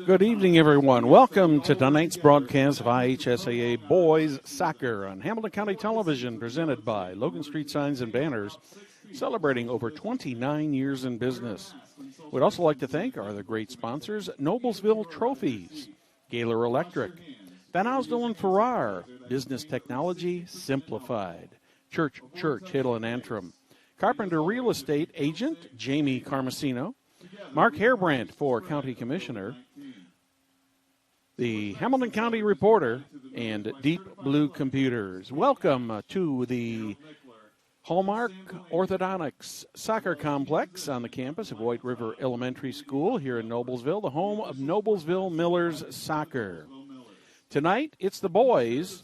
Good evening, everyone. Welcome to tonight's broadcast of IHSAA Boys Soccer on Hamilton County Television, presented by Logan Street Signs and Banners, celebrating over 29 years in business. We'd also like to thank our other great sponsors, Noblesville Trophies, Gaylor Electric, Van Ousdel and Farrar, Business Technology Simplified, Church, Hiddle and Antrim, Carpenter Real Estate Agent Jamie Carmesino, Mark Hairbrandt for County Commissioner, the Hamilton County Reporter, and Deep Blue Computers. Welcome to the Hallmark Orthodontics Soccer Complex on the campus of White River Elementary School here in Noblesville, the home of Noblesville Millers Soccer. Tonight, it's the boys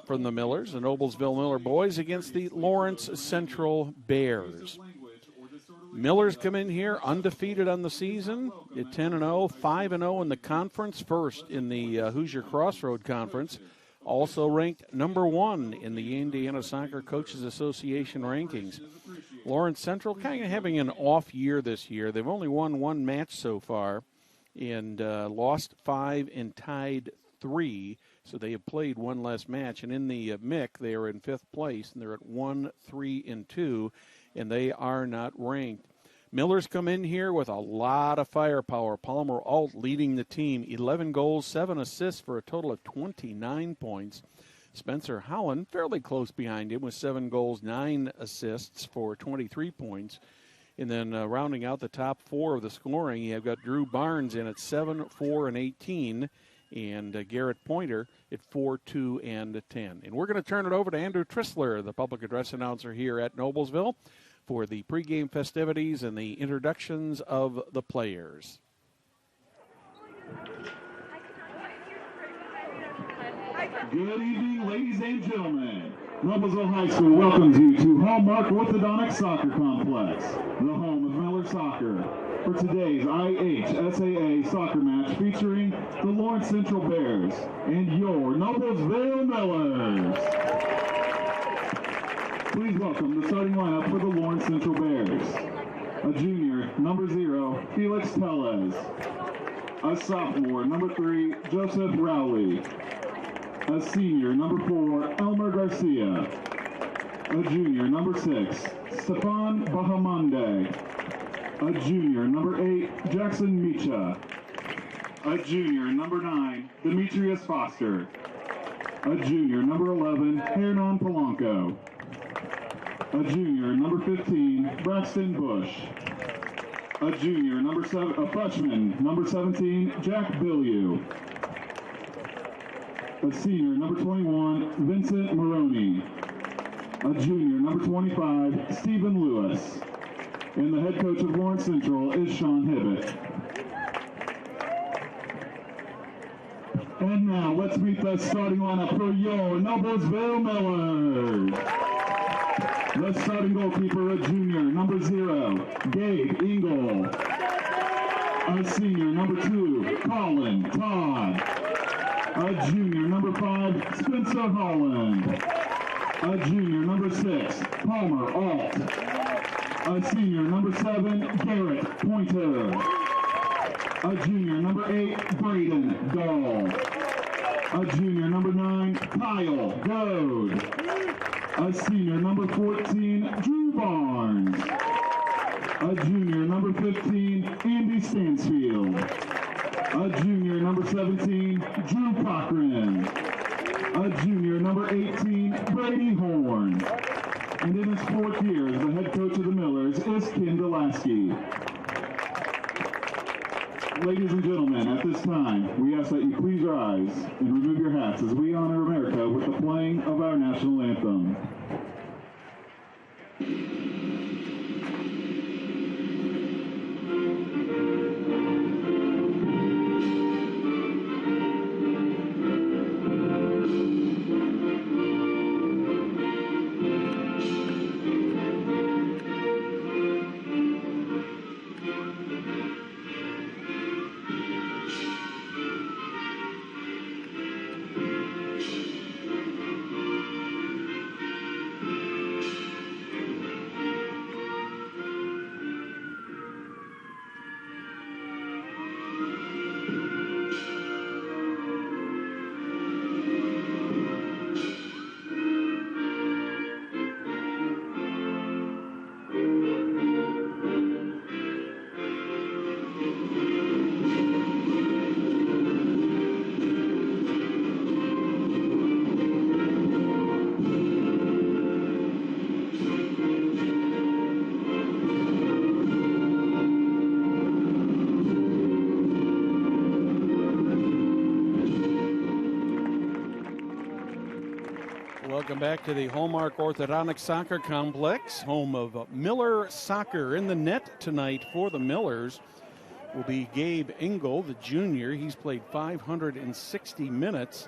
from the Millers, the Noblesville Miller boys, against the Lawrence Central Bears. Millers come in here undefeated on the season at 10-0, 5-0 in the conference, first in the Hoosier Crossroad Conference, also ranked number 1 in the Indiana Soccer Coaches Association rankings. Lawrence Central kind of having an off year this year. They've only won 1 match so far and lost 5 and tied 3, so they have played 1 less match. And in the MIC, they are in 5th place, and they're at 1-3-2. And they are not ranked. Millers come in here with a lot of firepower. Palmer Alt leading the team, 11 goals, 7 assists for a total of 29 points. Spencer Holland fairly close behind him with 7 goals, 9 assists for 23 points. And then rounding out the top 4 of the scoring, you've got Drew Barnes in at 7, 4, and 18. And Garrett Pointer at 4, 2, and 10. And we're going to turn it over to Andrew Tristler, the public address announcer here at Noblesville, for the pregame festivities and the introductions of the players. Good evening, ladies and gentlemen. Noblesville High School welcomes you to Hallmark Orthodontic Soccer Complex, the home of Miller Soccer, for today's IHSAA soccer match featuring the Lawrence Central Bears and your Noblesville Millers. Please welcome the starting lineup for the Lawrence Central Bears. A junior, number 0, Felix Tellez. A sophomore, number 3, Joseph Rowley. A senior, number 4, Elmer Garcia. A junior, number 6, Stefan Bahamonde. A junior, number 8, Jackson Micha. A junior, number 9, Demetrius Foster. A junior, number 11, Hernan Polanco. A junior, number 15, Braxton Bush. A junior, a freshman, number 17, Jack Billieu. A senior, number 21, Vincent Maroney. A junior, number 25, Stephen Lewis. And the head coach of Lawrence Central is Sean Hibbett. And now, let's meet the starting lineup for your Noblesville Millers. The starting goalkeeper, a junior, number 0, Gabe Engel. A senior, number 2, Colin Todd. A junior, number 5, Spencer Holland. A junior, number 6, Palmer Alt. A senior, number 7, Garrett Pointer. A junior, number 8, Braden Dahl. A junior, number 9, Kyle Goad. A senior, number 14, Drew Barnes. A junior, number 15, Andy Stansfield. A junior, number 17, Drew Cochran. A junior, number 18, Brady Horn. And in his 4th year as the head coach of the Millers is Ken Delaski. Ladies and gentlemen, at this time, we ask that you please rise and remove your hats as we honor America with the playing of our national anthem. Welcome back to the Hallmark Orthodontic Soccer Complex, home of Miller Soccer. In the net tonight for the Millers will be Gabe Engel, the junior. He's played 560 minutes,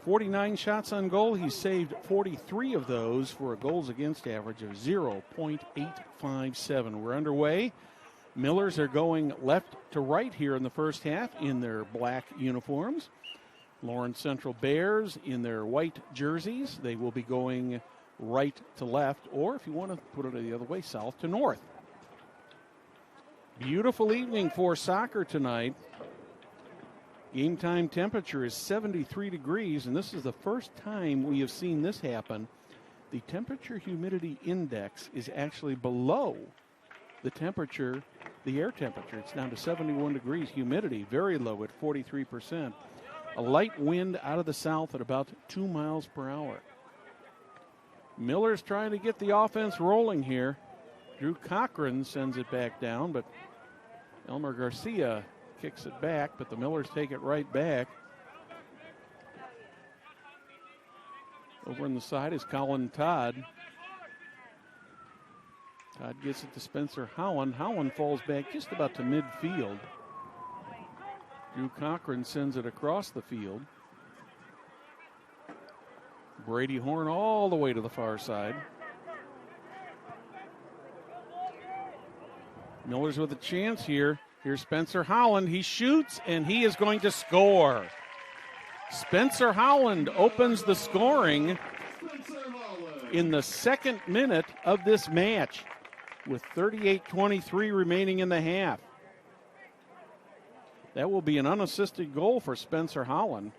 49 shots on goal. He's saved 43 of those for a goals against average of 0.857. We're underway. Millers are going left to right here in the first half in their black uniforms. Lawrence Central Bears in their white jerseys. They will be going right to left, or if you want to put it the other way, south to north. Beautiful evening for soccer tonight. Game time temperature is 73 degrees, and this is the first time we have seen this happen. The temperature humidity index is actually below the temperature, the air temperature. It's down to 71 degrees. Humidity very low at 43%. A light wind out of the south at about 2 miles per hour. Miller's trying to get the offense rolling here. Drew Cochran sends it back down, but Elmer Garcia kicks it back, but the Millers take it right back. Over on the side is Colin Todd. Todd gets it to Spencer Howland. Howland falls back just about to midfield. Drew Cochran sends it across the field. Brady Horn all the way to the far side. Miller's with a chance here. Here's Spencer Howland. He shoots, and he is going to score. Spencer Howland opens the scoring in the second minute of this match with 38:23 remaining in the half. That will be an unassisted goal for Spencer Howland.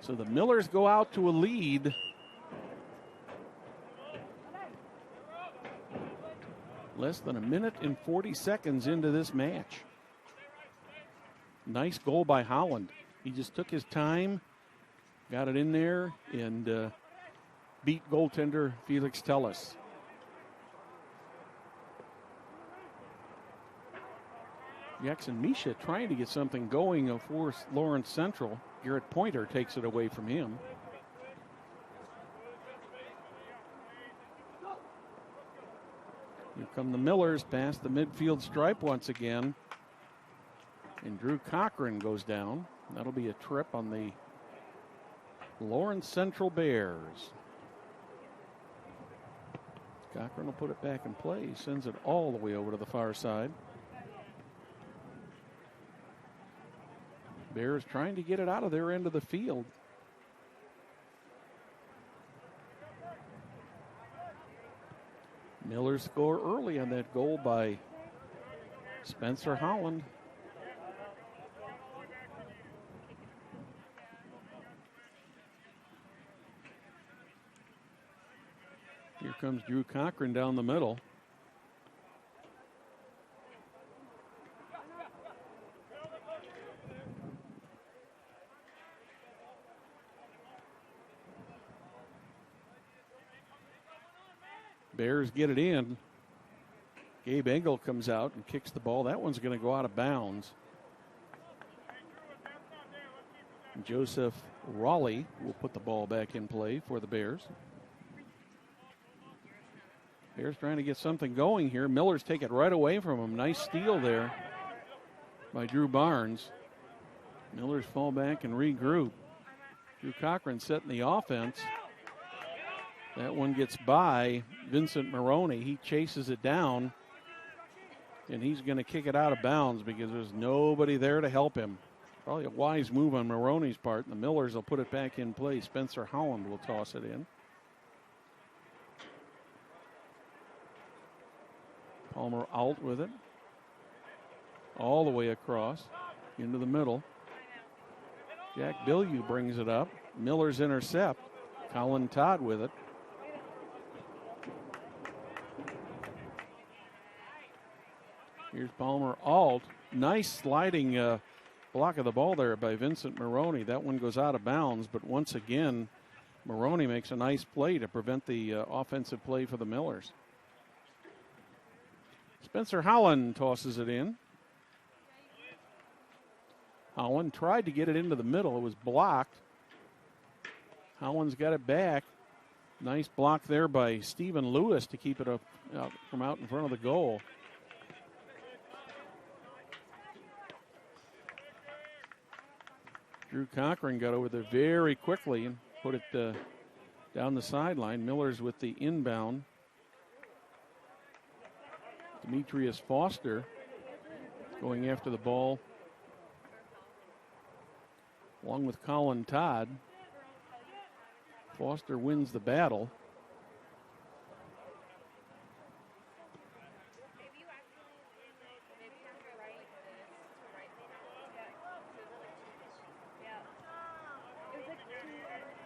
So the Millers go out to a lead. Less than a minute and 40 seconds into this match. Nice goal by Howland. He just took his time, got it in there, and beat goaltender Felix Tellis. Jackson Misha trying to get something going for Lawrence Central. Garrett Pointer takes it away from him. Here come the Millers past the midfield stripe once again. And Drew Cochran goes down. That'll be a trip on the Lawrence Central Bears. Cochran will put it back in play. He sends it all the way over to the far side. Bears trying to get it out of their end of the field. Miller score early on that goal by Spencer Howland. Here comes Drew Cochran down the middle. Bears get it in. Gabe Engel comes out and kicks the ball. That one's going to go out of bounds. Joseph Raleigh will put the ball back in play for the Bears. Bears trying to get something going here. Millers take it right away from him. Nice steal there by Drew Barnes. Millers fall back and regroup. Drew Cochran setting the offense. That one gets by Vincent Maroney. He chases it down, and he's going to kick it out of bounds because there's nobody there to help him. Probably a wise move on Maroney's part, and the Millers will put it back in play. Spencer Howland will toss it in. Palmer out with it. All the way across into the middle. Jack Bilyeu brings it up. Millers intercept. Colin Todd with it. Here's Palmer Alt. Nice sliding block of the ball there by Vincent Maroney. That one goes out of bounds, but once again, Maroney makes a nice play to prevent the offensive play for the Millers. Spencer Holland tosses it in. Holland tried to get it into the middle. It was blocked. Holland's got it back. Nice block there by Stephen Lewis to keep it up from out in front of the goal. Drew Cochran got over there very quickly and put it down the sideline. Millers with the inbound. Demetrius Foster going after the ball along with Colin Todd. Foster wins the battle.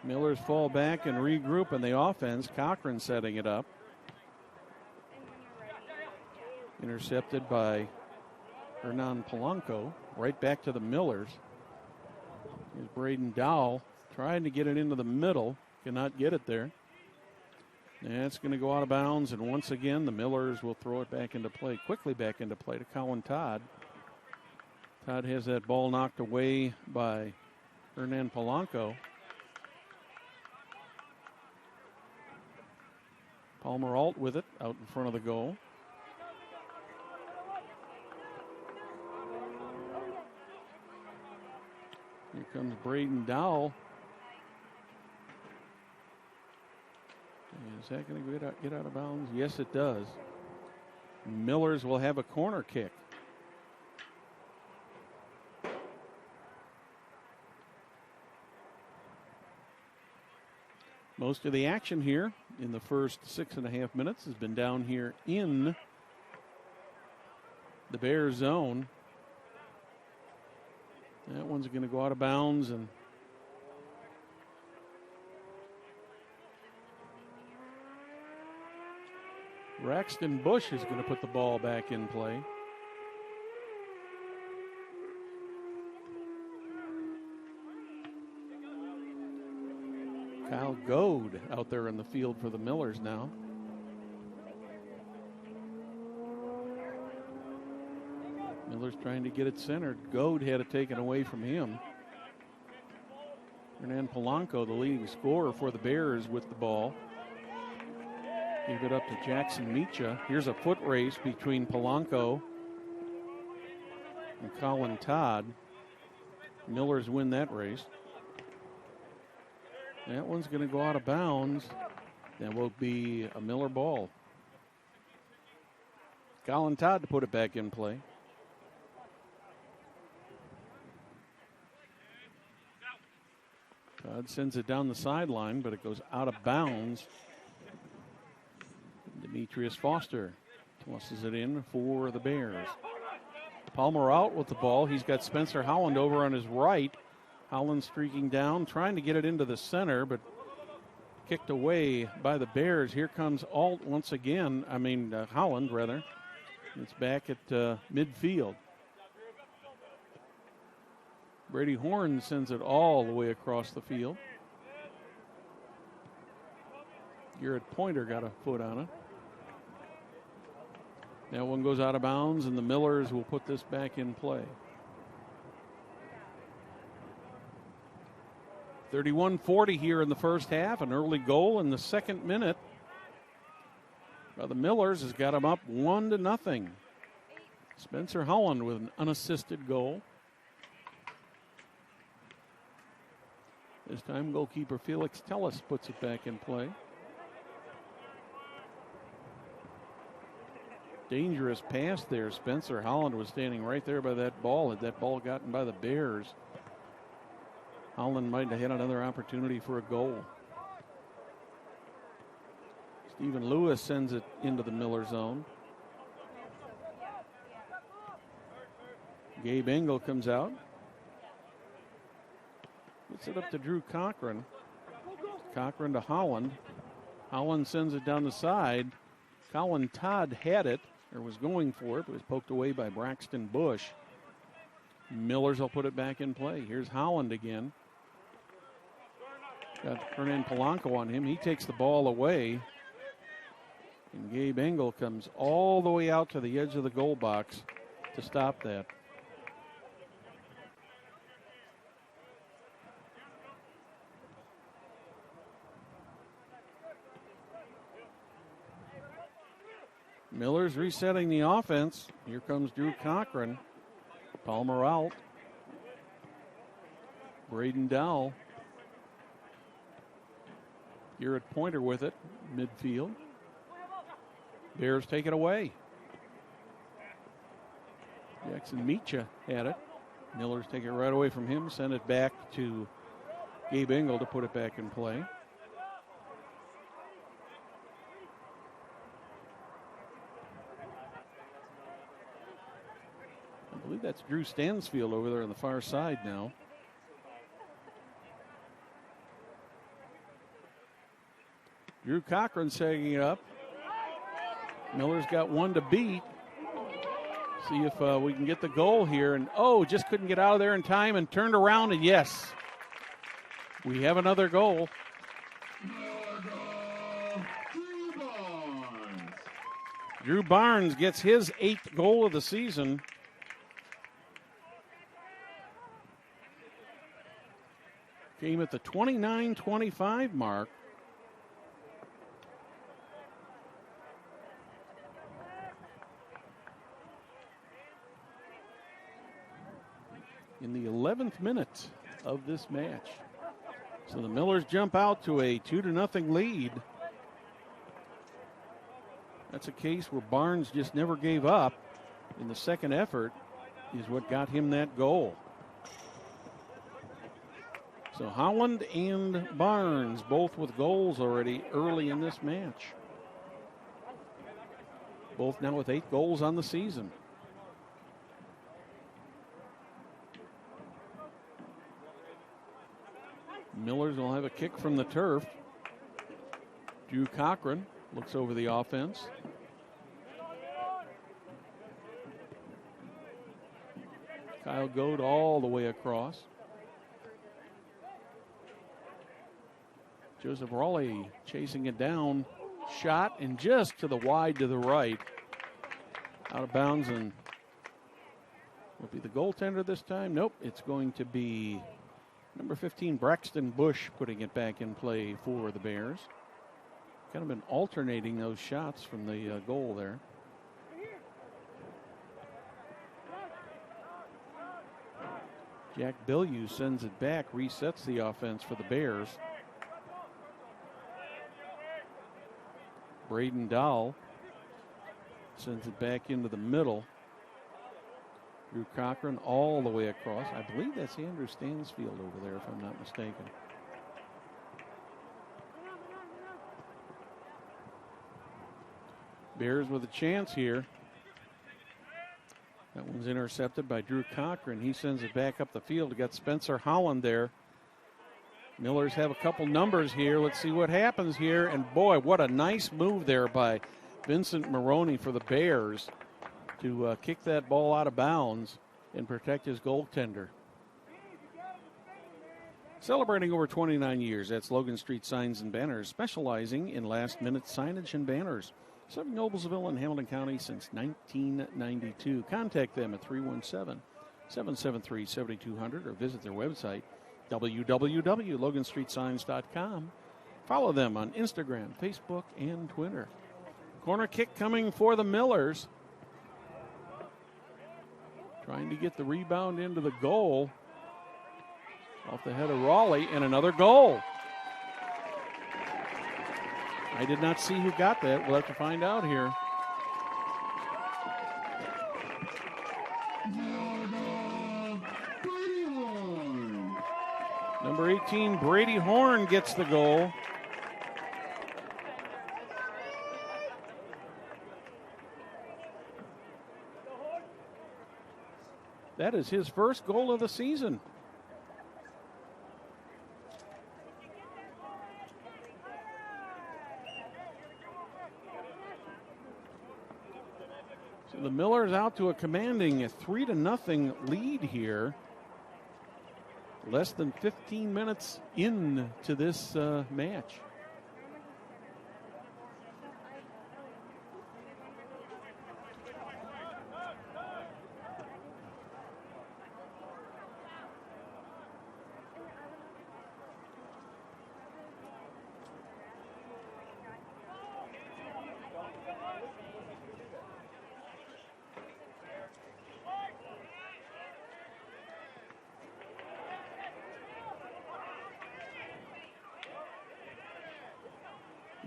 Millers fall back and regroup in the offense. Cochran setting it up. Intercepted by Hernan Polanco. Right back to the Millers. Here's Braden Dowell trying to get it into the middle. Cannot get it there. And it's going to go out of bounds. And once again, the Millers will throw it back into play. Quickly back into play to Colin Todd. Todd has that ball knocked away by Hernan Polanco. Palmer Alt with it out in front of the goal. Here comes Braden Dowell. Is that going to get out of bounds? Yes, it does. Millers will have a corner kick. Most of the action here in the first 6.5 minutes has been down here in the Bears zone. That one's going to go out of bounds, and Braxton Bush is going to put the ball back in play. Kyle Goad out there in the field for the Millers now. Miller's trying to get it centered. Goad had it taken away from him. Hernan Polanco, the leading scorer for the Bears, with the ball. Gave it up to Jackson Micha. Here's a foot race between Polanco and Colin Todd. Millers win that race. That one's going to go out of bounds. That will be a Miller ball. Colin Todd to put it back in play. Todd sends it down the sideline, but it goes out of bounds. Demetrius Foster tosses it in for the Bears. Palmer out with the ball. He's got Spencer Holland over on his right. Holland streaking down, trying to get it into the center, but kicked away by the Bears. Here comes Alt once again. Holland, rather. It's back at midfield. Brady Horn sends it all the way across the field. Garrett Pointer got a foot on it. That one goes out of bounds, and the Millers will put this back in play. 31-40 here in the first half. An early goal in the second minute. The Millers has got them up 1-0. Spencer Holland with an unassisted goal. This time goalkeeper Felix Tellis puts it back in play. Dangerous pass there. Spencer Holland was standing right there by that ball. Had that ball gotten by the Bears, Holland might have had another opportunity for a goal. Stephen Lewis sends it into the Miller zone. Gabe Engel comes out. Gets it up to Drew Cochran. Cochran to Holland. Holland sends it down the side. Colin Todd had it, or was going for it, but was poked away by Braxton Bush. Millers will put it back in play. Here's Holland again. Got Hernan Polanco on him. He takes the ball away. And Gabe Engel comes all the way out to the edge of the goal box to stop that. Miller's resetting the offense. Here comes Drew Cochran. Palmer out. Braden Dowell. Garrett Pointer with it, midfield. Bears take it away. Jackson Mecha had it. Miller's take it right away from him, send it back to Gabe Engel to put it back in play. I believe that's Drew Stansfield over there on the far side now. Drew Cochran setting it up. Miller's got one to beat. See if we can get the goal here. And, just couldn't get out of there in time and turned around. And, yes, we have another goal. Drew Barnes gets his 8th goal of the season. Came at the 29-25 mark. In the 11th minute of this match. So the Millers jump out to a 2-0 lead. That's a case where Barnes just never gave up. In the second effort is what got him that goal. So Holland and Barnes both with goals already early in this match. Both now with 8 goals on the season. Millers will have a kick from the turf. Drew Cochran looks over the offense. Kyle Goad all the way across. Joseph Raleigh chasing it down. Shot and just to the wide to the right. Out of bounds, and will it be the goaltender this time? Nope, it's going to be number 15, Braxton Bush, putting it back in play for the Bears. Kind of been alternating those shots from the goal there. Jack Bilyeu sends it back, resets the offense for the Bears. Braden Dowell sends it back into the middle. Drew Cochran all the way across. I believe that's Andrew Stansfield over there, if I'm not mistaken. Bears with a chance here. That one's intercepted by Drew Cochran. He sends it back up the field. We got Spencer Holland there. Millers have a couple numbers here. Let's see what happens here. And boy, what a nice move there by Vincent Maroney for the Bears to kick that ball out of bounds and protect his goaltender. Celebrating over 29 years, that's Logan Street Signs and Banners, specializing in last-minute signage and banners. Serving Noblesville and Hamilton County since 1992. Contact them at 317-773-7200 or visit their website, www.loganstreetsigns.com. Follow them on Instagram, Facebook, and Twitter. Corner kick coming for the Millers. Trying to get the rebound into the goal. Off the head of Raleigh, and another goal. I did not see who got that. We'll have to find out here. Number 18, Brady Horn gets the goal. That is his first goal of the season. So the Millers out to a commanding 3-0 lead here. less than 15 minutes into this match.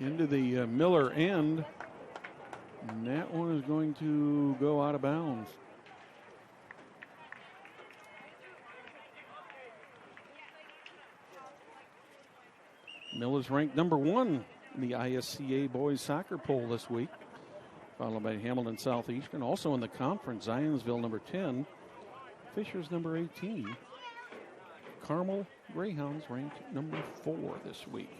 Into the Miller end, and that one is going to go out of bounds. Miller's ranked number 1 in the IHSAA boys soccer poll this week, followed by Hamilton Southeastern. Also in the conference, Zionsville number 10, Fisher's number 18. Carmel Greyhounds ranked number 4 this week.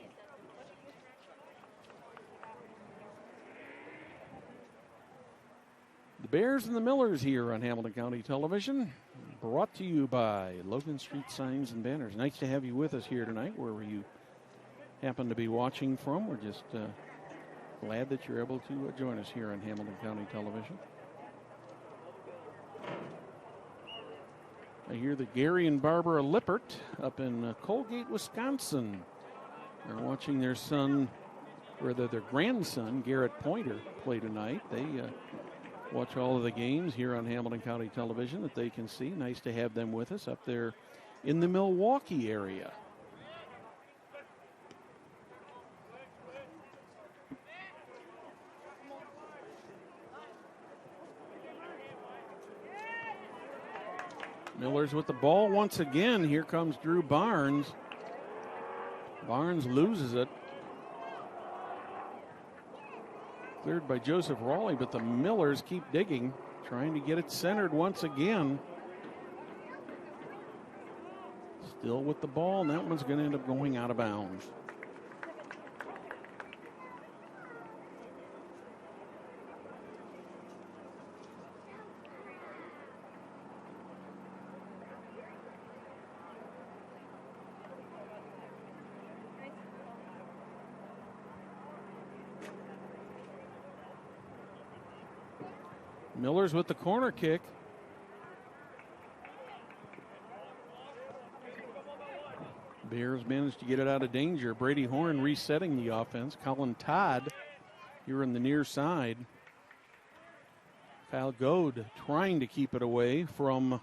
The Bears and the Millers here on Hamilton County Television, brought to you by Logan Street Signs and Banners. Nice to have you with us here tonight, wherever you happen to be watching from. We're just glad that you're able to join us here on Hamilton County Television. I hear that Gary and Barbara Lippert up in Colgate, Wisconsin, are watching their son, or their grandson, Garrett Pointer, play tonight. They watch all of the games here on Hamilton County Television that they can see. Nice to have them with us up there in the Milwaukee area. Miller's with the ball once again. Here comes Drew Barnes. Barnes loses it. Cleared by Joseph Raleigh, but the Millers keep digging, trying to get it centered once again. Still with the ball, and that one's going to end up going out of bounds. Miller's with the corner kick. Bears managed to get it out of danger. Brady Horn resetting the offense. Colin Todd here on the near side. Kyle Goad trying to keep it away from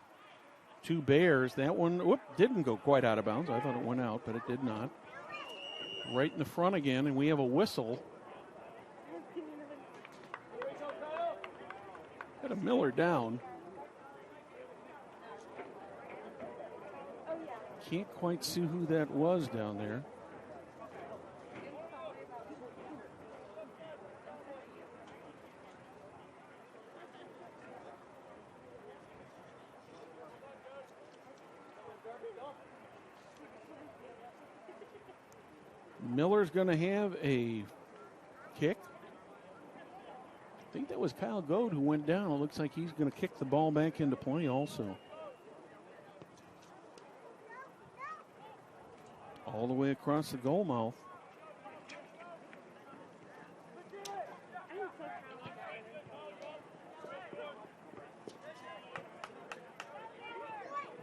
two Bears. That one didn't go quite out of bounds. I thought it went out, but it did not. Right in the front again, and we have a whistle. Got a Miller down. Can't quite see who that was down there. Miller's going to have a kick. I think that was Kyle Goad who went down. It looks like he's going to kick the ball back into play also. All the way across the goal mouth.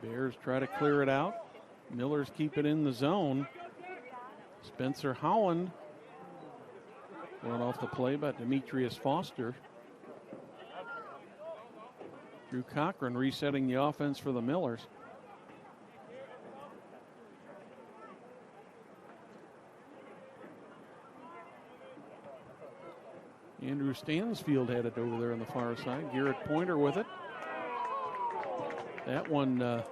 Bears try to clear it out. Millers keep it in the zone. Spencer Howland run off the play by Demetrius Foster. Drew Cochran resetting the offense for the Millers. Andrew Stansfield had it over there on the far side. Garrett Pointer with it. That one,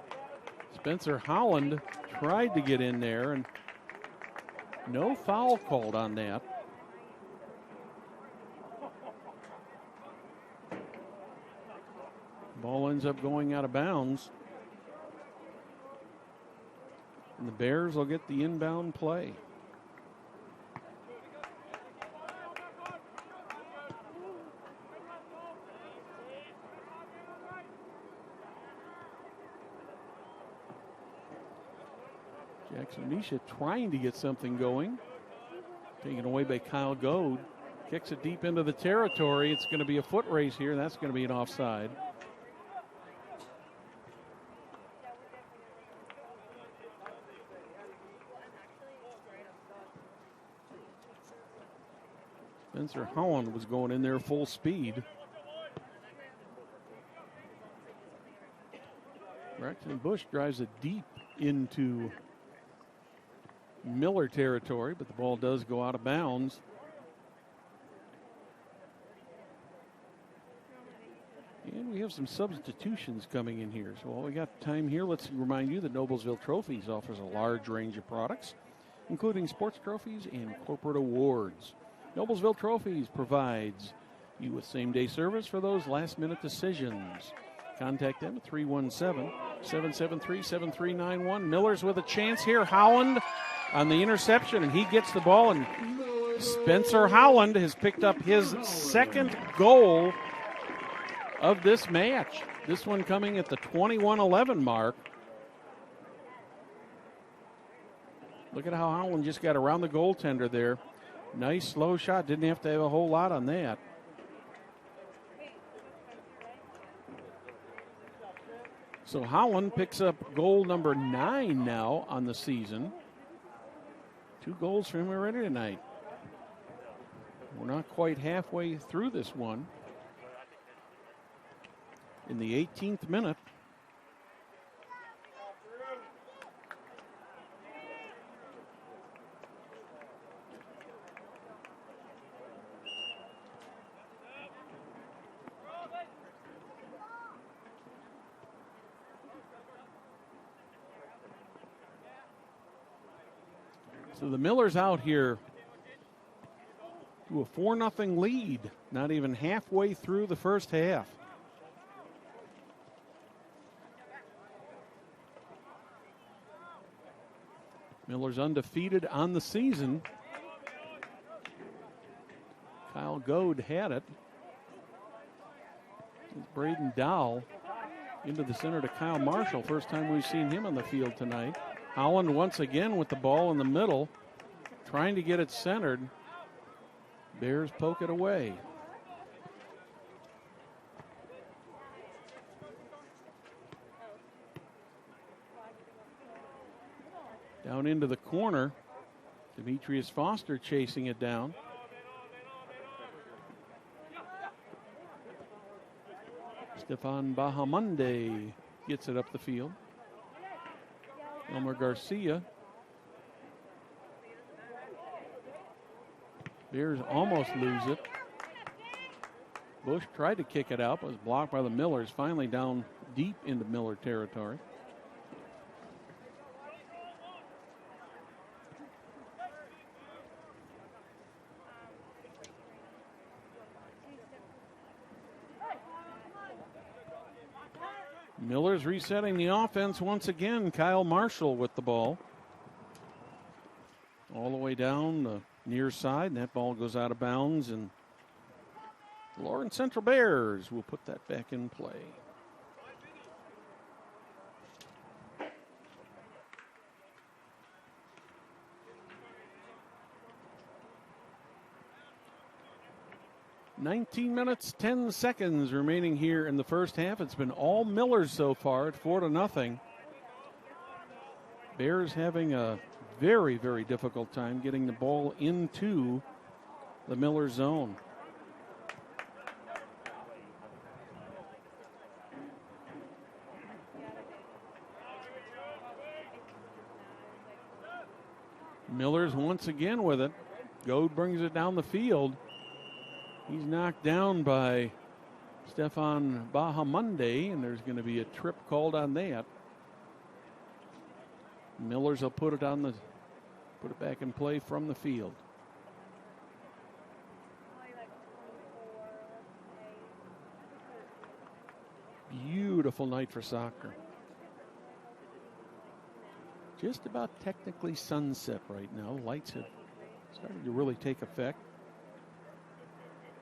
Spencer Howland tried to get in there, and no foul called on that. Ball ends up going out of bounds. And the Bears will get the inbound play. Jackson Misha trying to get something going. Taken away by Kyle Goad. Kicks it deep into the territory. It's going to be a foot race here. That's going to be an offside. Spencer Holland was going in there full speed. Braxton Bush drives it deep into Miller territory, but the ball does go out of bounds. And we have some substitutions coming in here. So while we got time here, let's remind you that Noblesville Trophies offers a large range of products, including sports trophies and corporate awards. Noblesville Trophies provides you with same-day service for those last-minute decisions. Contact them at 317-773-7391. Miller's with a chance here. Howland on the interception, and he gets the ball, and Spencer Howland has picked up his second goal of this match. This one coming at the 21-11 mark. Look at how Howland just got around the goaltender there. Nice slow shot. Didn't have to have a whole lot on that. So Howland picks up goal number 9 now on the season. 2 goals for him already tonight. We're not quite halfway through this one. In the 18th minute. So the Millers out here to a 4-0 lead, not even halfway through the first half. Miller's undefeated on the season. Kyle Goad had it. Braden Dowell into the center to Kyle Marshall. First time we've seen him on the field tonight. Holland once again with the ball in the middle, trying to get it centered. Bears poke it away. Down into the corner. Demetrius Foster chasing it down. Stefan Bahamonde gets it up the field. Elmer Garcia. Bears almost lose it. Bush tried to kick it out, but was blocked by the Millers. Finally down deep into Miller territory. Miller's resetting the offense once again. Kyle Marshall with the ball. All the way down the near side, and that ball goes out of bounds, and Lawrence Central Bears will put that back in play. $19 minutes, 10 seconds remaining here in the first half. It's been all Millers so far at 4-0. Bears having a very, very difficult time getting the ball into the Miller zone. Millers once again with it. Goad brings it down the field. He's knocked down by Stefan Bahamonde, and there's going to be a trip called on that. Millers will put it back in play from the field. Beautiful night for soccer. Just about technically sunset right now. Lights have started to really take effect.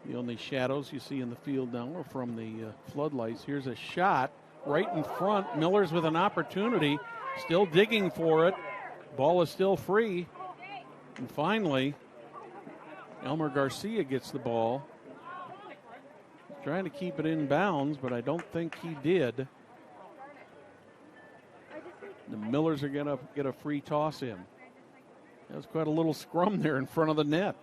The only shadows you see in the field now are from the floodlights. Here's a shot right in front. Miller's with an opportunity, still digging for it. Ball is still free. And finally, Elmer Garcia gets the ball. Trying to keep it in bounds, but I don't think he did. The Millers are going to get a free toss in. That was quite a little scrum there in front of the net.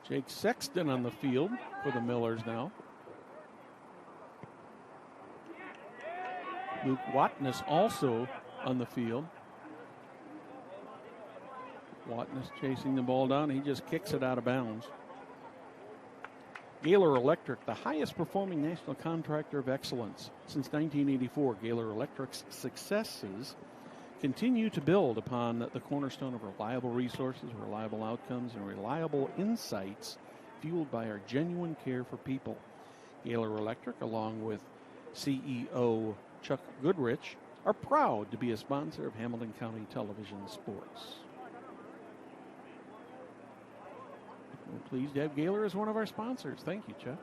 Jake Sexton on the field for the Millers now. Luke Watness also on the field. Watness chasing the ball down. He just kicks it out of bounds. Gaylor Electric, the highest performing national contractor of excellence. Since 1984, Gaylor Electric's successes continue to build upon the cornerstone of reliable resources, reliable outcomes, and reliable insights fueled by our genuine care for people. Gaylor Electric, along with CEO Chuck Goodrich, are proud to be a sponsor of Hamilton County Television Sports. We're pleased to have Gaylor as one of our sponsors. Thank you, Chuck.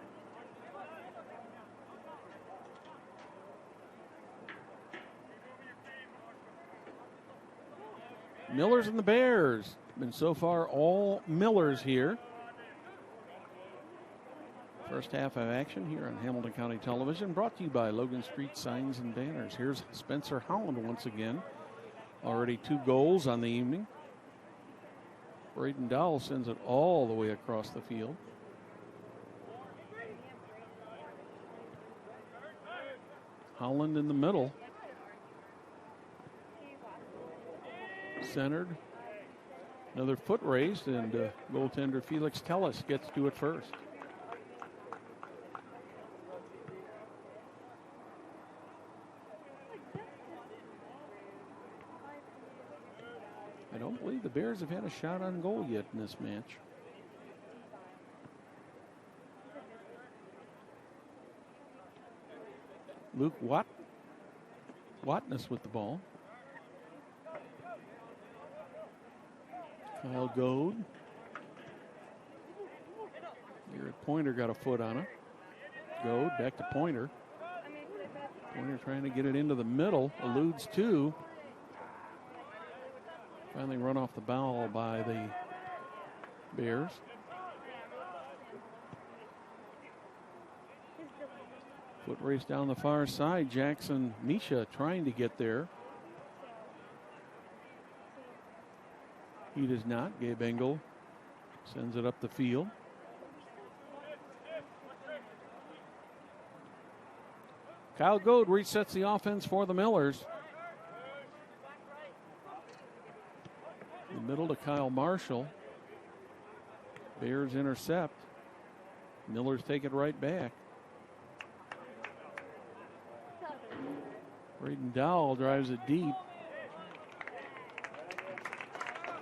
Millers and the Bears. Been so far all Millers here. First half of action here on Hamilton County Television, brought to you by Logan Street Signs and Banners. Here's Spencer Holland once again. Already 2 goals on the evening. Braden Dowell sends it all the way across the field. Holland in the middle. Centered. Another foot raised, and goaltender Felix Tellis gets to it first. I don't believe the Bears have had a shot on goal yet in this match. Luke Watness with the ball. Kyle Goad. Garrett Pointer got a foot on it. Goad back to Pointer. Pointer trying to get it into the middle. Eludes 2. Finally run off the ball by the Bears. Foot race down the far side. Jackson Misha trying to get there. He does not. Gabe Engel sends it up the field. Kyle Goad resets the offense for the Millers. The middle to Kyle Marshall. Bears intercept. Millers take it right back. Braden Dowell drives it deep.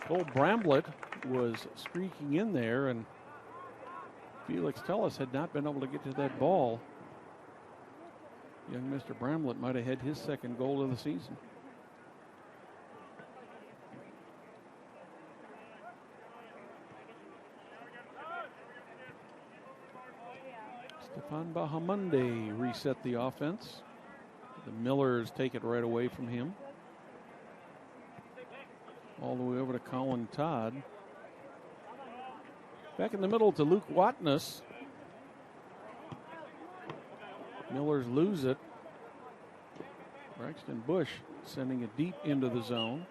Cole Bramblett was streaking in there, and Felix Tellis had not been able to get to that ball. Young Mr. Bramblett might have had his second goal of the season. Stefan Bahamonde reset the offense. The Millers take it right away from him. All the way over to Colin Todd. Back in the middle to Luke Watness. Millers lose it. Braxton Bush sending it deep into the zone.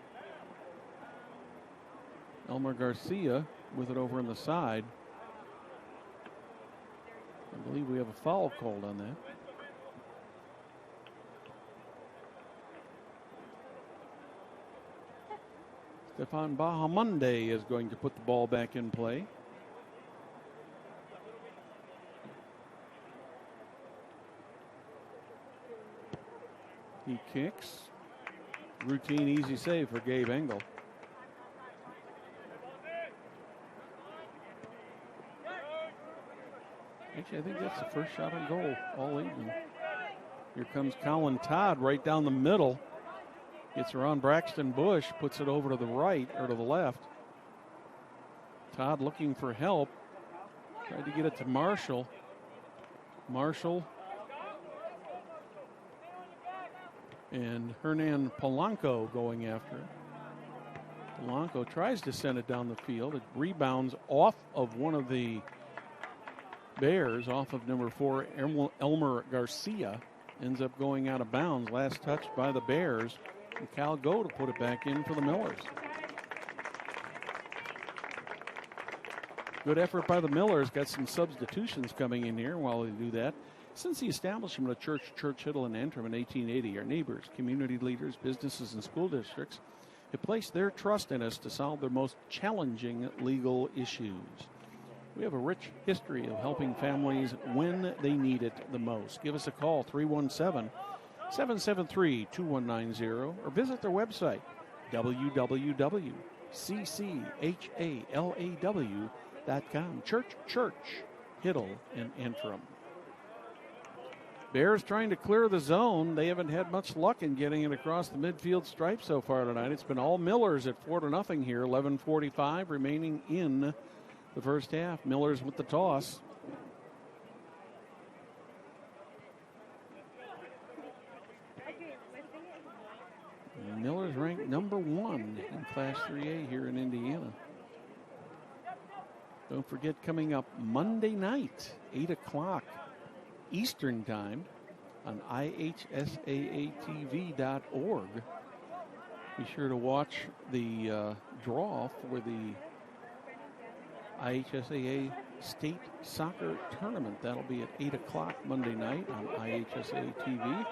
Elmer Garcia with it over on the side. I believe we have a foul called on that. Stefan Bahamonde is going to put the ball back in play. He kicks. Routine easy save for Gabe Engel. Actually, I think that's the first shot on goal all evening. Here comes Colin Todd right down the middle. Gets around Braxton Bush, puts it over to the right or to the left. Todd looking for help. Tried to get it to Marshall. Marshall and Hernan Polanco going after it. Polanco tries to send it down the field. It rebounds off of one of the Bears, off of number 4, Elmer Garcia. Ends up going out of bounds. Last touched by the Bears. And Cal Go to put it back in for the Millers. Good effort by the Millers. Got some substitutions coming in here while they do that. Since the establishment of Churchill, and Anthem in 1880, our neighbors, community leaders, businesses, and school districts have placed their trust in us to solve their most challenging legal issues. We have a rich history of helping families when they need it the most. Give us a call, 317-773-2190, or visit their website, www.cchalaw.com. Church, Hiddle, and Antrim. Bears trying to clear the zone. They haven't had much luck in getting it across the midfield stripe so far tonight. It's been all Millers at 4-0 here. 11:45 remaining in the first half. Millers with the toss. Millers ranked number 1 in Class 3A here in Indiana. Don't forget, coming up Monday night, 8 o'clock Eastern Time on IHSAATV.org. Be sure to watch the draw for the IHSAA State Soccer Tournament. That'll be at 8 o'clock Monday night on IHSAA TV.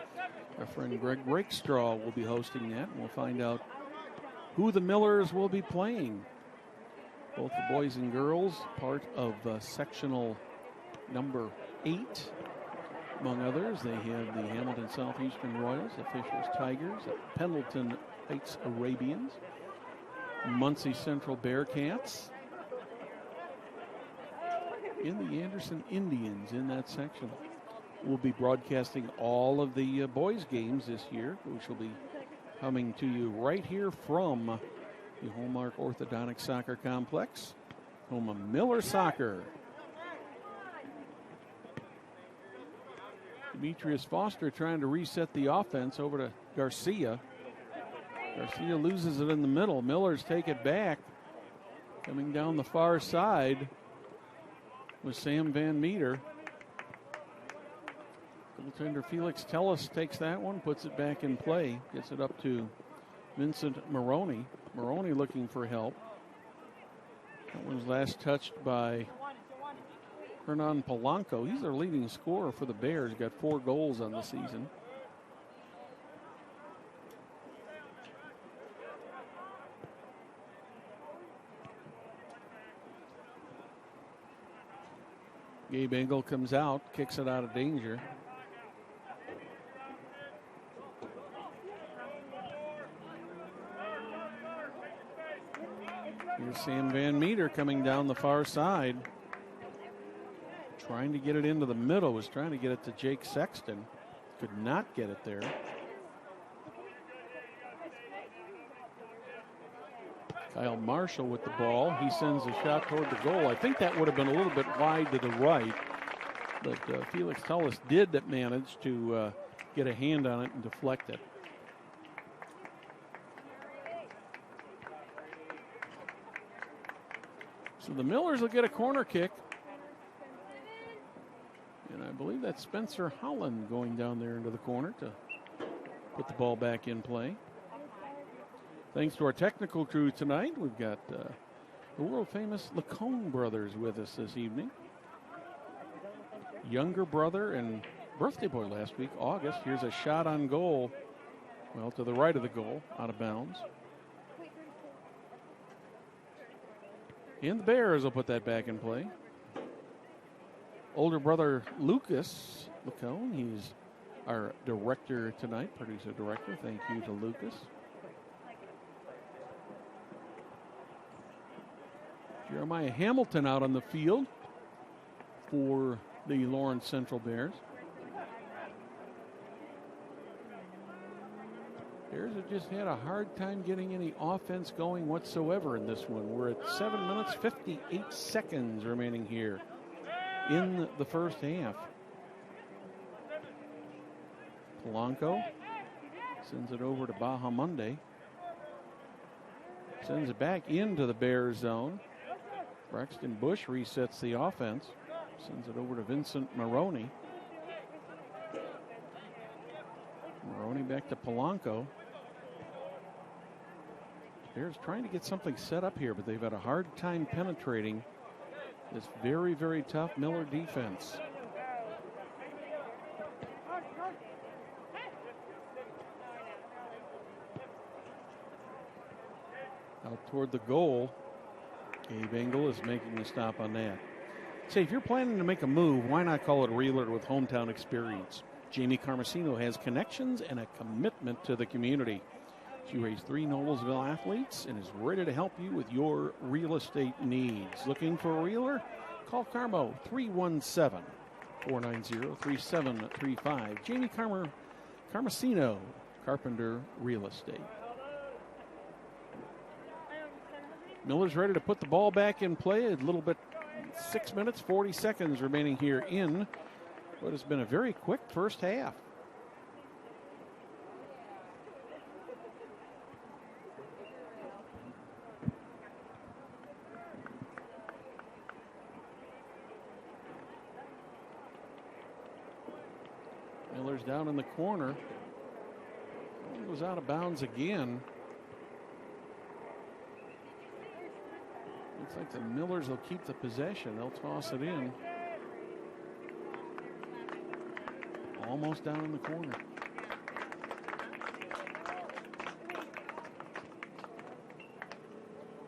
Our friend Greg Rakestraw will be hosting that, and we'll find out who the Millers will be playing. Both the boys and girls, part of sectional number 8. Among others, they have the Hamilton Southeastern Royals, the Fishers Tigers, the Pendleton Heights Arabians, Muncie Central Bearcats, and the Anderson Indians in that section. We'll be broadcasting all of the boys' games this year, which will be coming to you right here from the Hallmark Orthodontic Soccer Complex, home of Miller Soccer. Demetrius Foster trying to reset the offense over to Garcia. Garcia loses it in the middle. Millers take it back. Coming down the far side was Sam Van Meter. Goaltender Felix Tellis takes that one, puts it back in play, gets it up to Vincent Maroney. Maroney looking for help. That one was last touched by Hernan Polanco. He's their leading scorer for the Bears. Got 4 goals on the season. Gabe Engel comes out, kicks it out of danger. Here's Sam Van Meter coming down the far side. Trying to get it into the middle, was trying to get it to Jake Sexton. Could not get it there. Kyle Marshall with the ball. He sends a shot toward the goal. I think that would have been a little bit wide to the right, but Felix Tellis did manage to get a hand on it and deflect it. So the Millers will get a corner kick. And I believe that's Spencer Holland going down there into the corner to put the ball back in play. Thanks to our technical crew tonight, we've got the world-famous Lacone brothers with us this evening. Younger brother and birthday boy last week, August. Here's a shot on goal. Well, to the right of the goal, out of bounds. And the Bears will put that back in play. Older brother Lucas Lacone, he's our director tonight, producer director. Thank you to Lucas. Jeremiah Hamilton out on the field for the Lawrence Central Bears. Bears have just had a hard time getting any offense going whatsoever in this one. We're at 7 minutes, 58 seconds remaining here in the first half. Polanco sends it over to Bahamonde. Sends it back into the Bears zone. Braxton Bush resets the offense. Sends it over to Vincent Maroney. Maroney back to Polanco. Bears trying to get something set up here, but they've had a hard time penetrating this very, very tough Miller defense. Out toward the goal. Gabe Engel is making the stop on that. Say, if you're planning to make a move, why not call it Reeler with hometown experience? Jamie Carmesino has connections and a commitment to the community. She raised 3 Noblesville athletes and is ready to help you with your real estate needs. Looking for a Reeler? Call Carmo 317-490-3735. Jamie Carmesino, Carpenter Real Estate. Miller's ready to put the ball back in play. A little bit, 6 minutes, 40 seconds remaining here in what has been a very quick first half. Miller's down in the corner. Goes out of bounds again. Looks like the Millers will keep the possession. They'll toss it in. Almost down in the corner.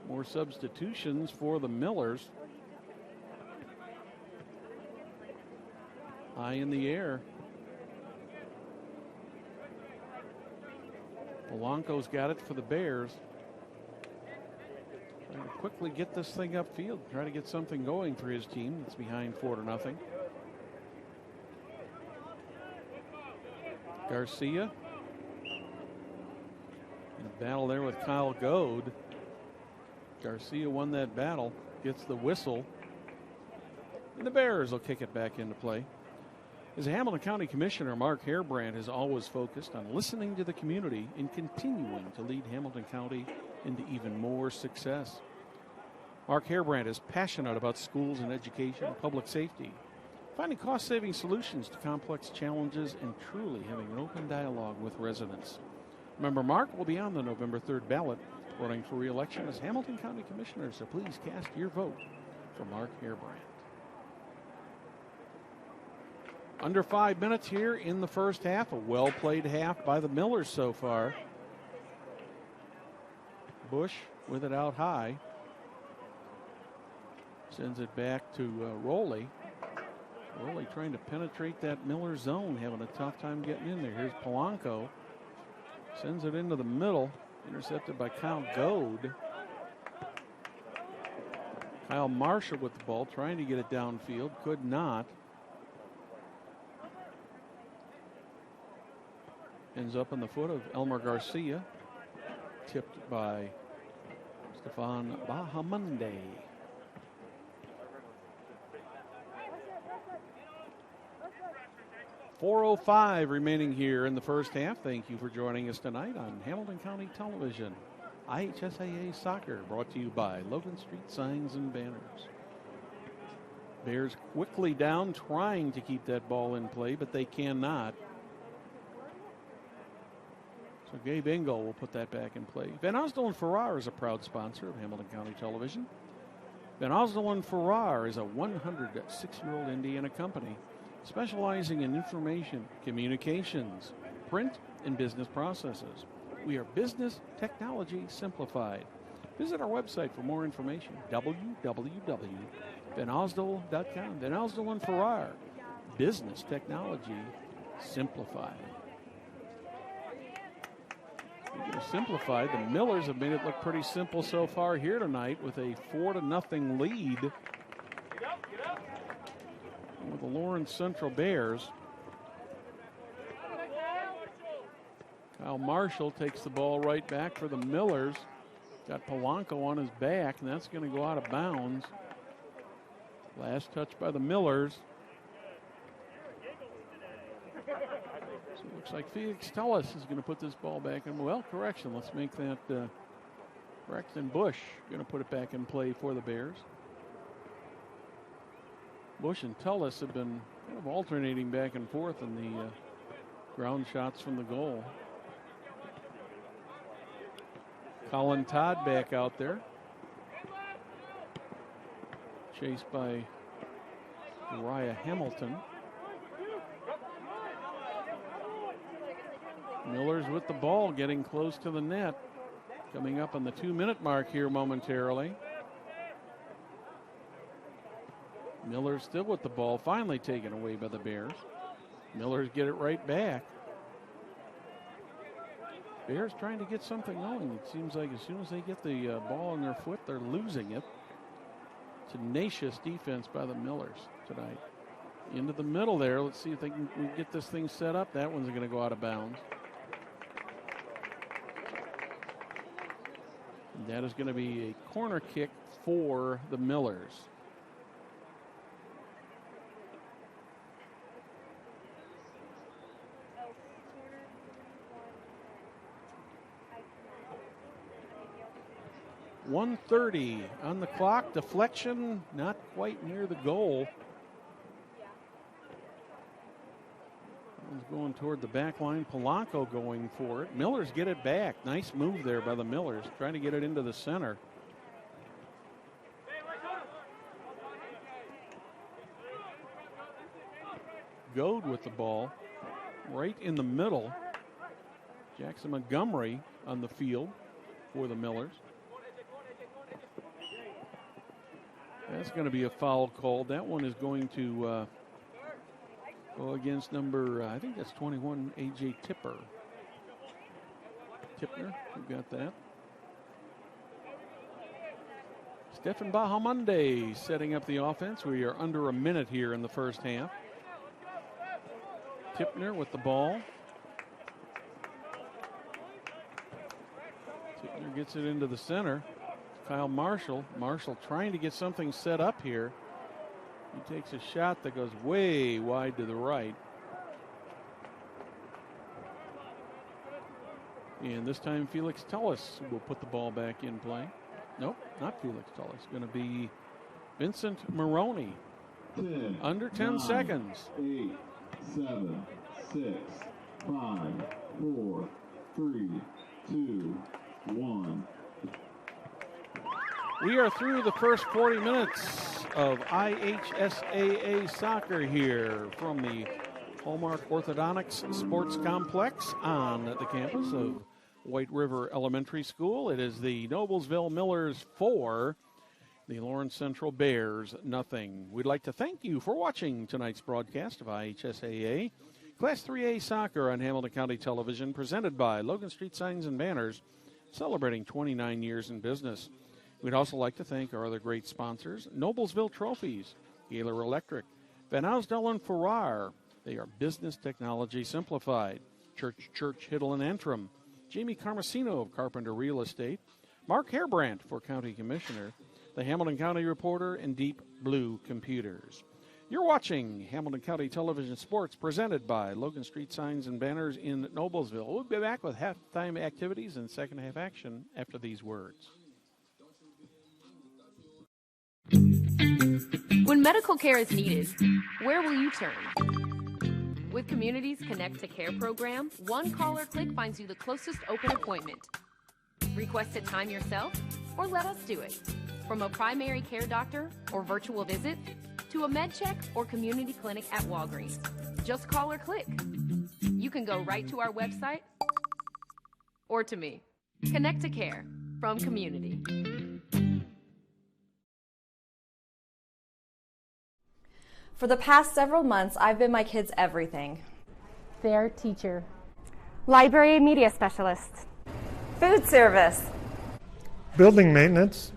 More substitutions for the Millers. High in the air. Polanco's got it for the Bears. Trying to quickly get this thing upfield. Try to get something going for his team that's behind 4-0. Garcia. In a battle there with Kyle Goad. Garcia won that battle. Gets the whistle. And the Bears will kick it back into play. As a Hamilton County Commissioner, Mark Hairbrand has always focused on listening to the community and continuing to lead Hamilton County into even more success. Mark Hairbrand is passionate about schools and education and public safety, finding cost-saving solutions to complex challenges and truly having an open dialogue with residents. Remember, Mark will be on the November 3rd ballot running for re-election as Hamilton County Commissioner, so please cast your vote for Mark Hairbrand. Under 5 minutes here in the first half. A well-played half by the Millers so far. Bush with it out high. Sends it back to Rowley. Rowley trying to penetrate that Miller zone, having a tough time getting in there. Here's Polanco. Sends it into the middle. Intercepted by Kyle Goad. Kyle Marshall with the ball, trying to get it downfield. Could not. Ends up on the foot of Elmer Garcia. Tipped by Stefan Bahamonde. .405 remaining here in the first half. Thank you for joining us tonight on Hamilton County Television. IHSAA Soccer, brought to you by Logan Street Signs and Banners. Bears quickly down, trying to keep that ball in play, but they cannot. So Gabe Engel will put that back in play. Van Osdol and Farrar is a proud sponsor of Hamilton County Television. Van Osdol and Farrar is a 106-year-old Indiana company specializing in information, communications, print, and business processes. We are business technology simplified. Visit our website for more information, www.vanosdol.com. Van Osdol and Farrar, business technology simplified. Simplified. The Millers have made it look pretty simple so far here tonight with a 4-0 lead with the Lawrence Central Bears. Kyle Marshall takes the ball right back for the Millers. Got Polanco on his back, and that's going to go out of bounds. Last touch by the Millers. So it looks like Felix Tullis is going to put this ball back in. Well, correction. Let's make that correct. And Bush going to put it back in play for the Bears. Bush and Tullis have been kind of alternating back and forth in the ground shots from the goal. Colin Todd back out there. Chased by Uriah Hamilton. Millers with the ball, getting close to the net. Coming up on the 2-minute mark here momentarily. Millers still with the ball, finally taken away by the Bears. Millers get it right back. Bears trying to get something going. It seems like as soon as they get the ball on their foot, they're losing it. Tenacious defense by the Millers tonight. Into the middle there. Let's see if they can get this thing set up. That one's going to go out of bounds. And that is going to be a corner kick for the Millers. .130 on the clock. Deflection not quite near the goal. One's going toward the back line. Polanco going for it. Millers get it back. Nice move there by the Millers, trying to get it into the center. Goad with the ball right in the middle. Jackson Montgomery on the field for the Millers. That's going to be a foul called. That one is going to go against number, I think that's 21, A.J. Tipner, who got that. Stefan Bahamonde setting up the offense. We are under a minute here in the first half. Tipner with the ball. Tipner gets it into the center. Kyle Marshall. Marshall trying to get something set up here. He takes a shot that goes way wide to the right. And this time Felix Tullis will put the ball back in play. Nope, not Felix Tullis. Going to be Vincent Maroney. 10, under 10 seconds. 8, 7, 6, 5, 4, 3, 2, 1. We are through the first 40 minutes of IHSAA soccer here from the Hallmark Orthodontics Sports Complex on the campus of White River Elementary School. It is the Noblesville Millers 4, the Lawrence Central Bears 0. We'd like to thank you for watching tonight's broadcast of IHSAA Class 3A soccer on Hamilton County Television, presented by Logan Street Signs and Banners, celebrating 29 years in business. We'd also like to thank our other great sponsors, Noblesville Trophies, Gaylor Electric, Van Ausdell and Farrar. They are business technology simplified. Church, Hiddle and Antrim. Jamie Carmesino of Carpenter Real Estate. Mark Hairbrandt for County Commissioner. The Hamilton County Reporter and Deep Blue Computers. You're watching Hamilton County Television Sports presented by Logan Street Signs and Banners in Noblesville. We'll be back with halftime activities and second half action after these words. When medical care is needed, where will you turn? With Community's Connect to Care program, one call or click finds you the closest open appointment. Request a time yourself, or let us do it. From a primary care doctor or virtual visit, to a med check or community clinic at Walgreens. Just call or click. You can go right to our website or to me. Connect to Care from Community. For the past several months, I've been my kids' everything. Their teacher. Library media specialist. Food service. Building maintenance.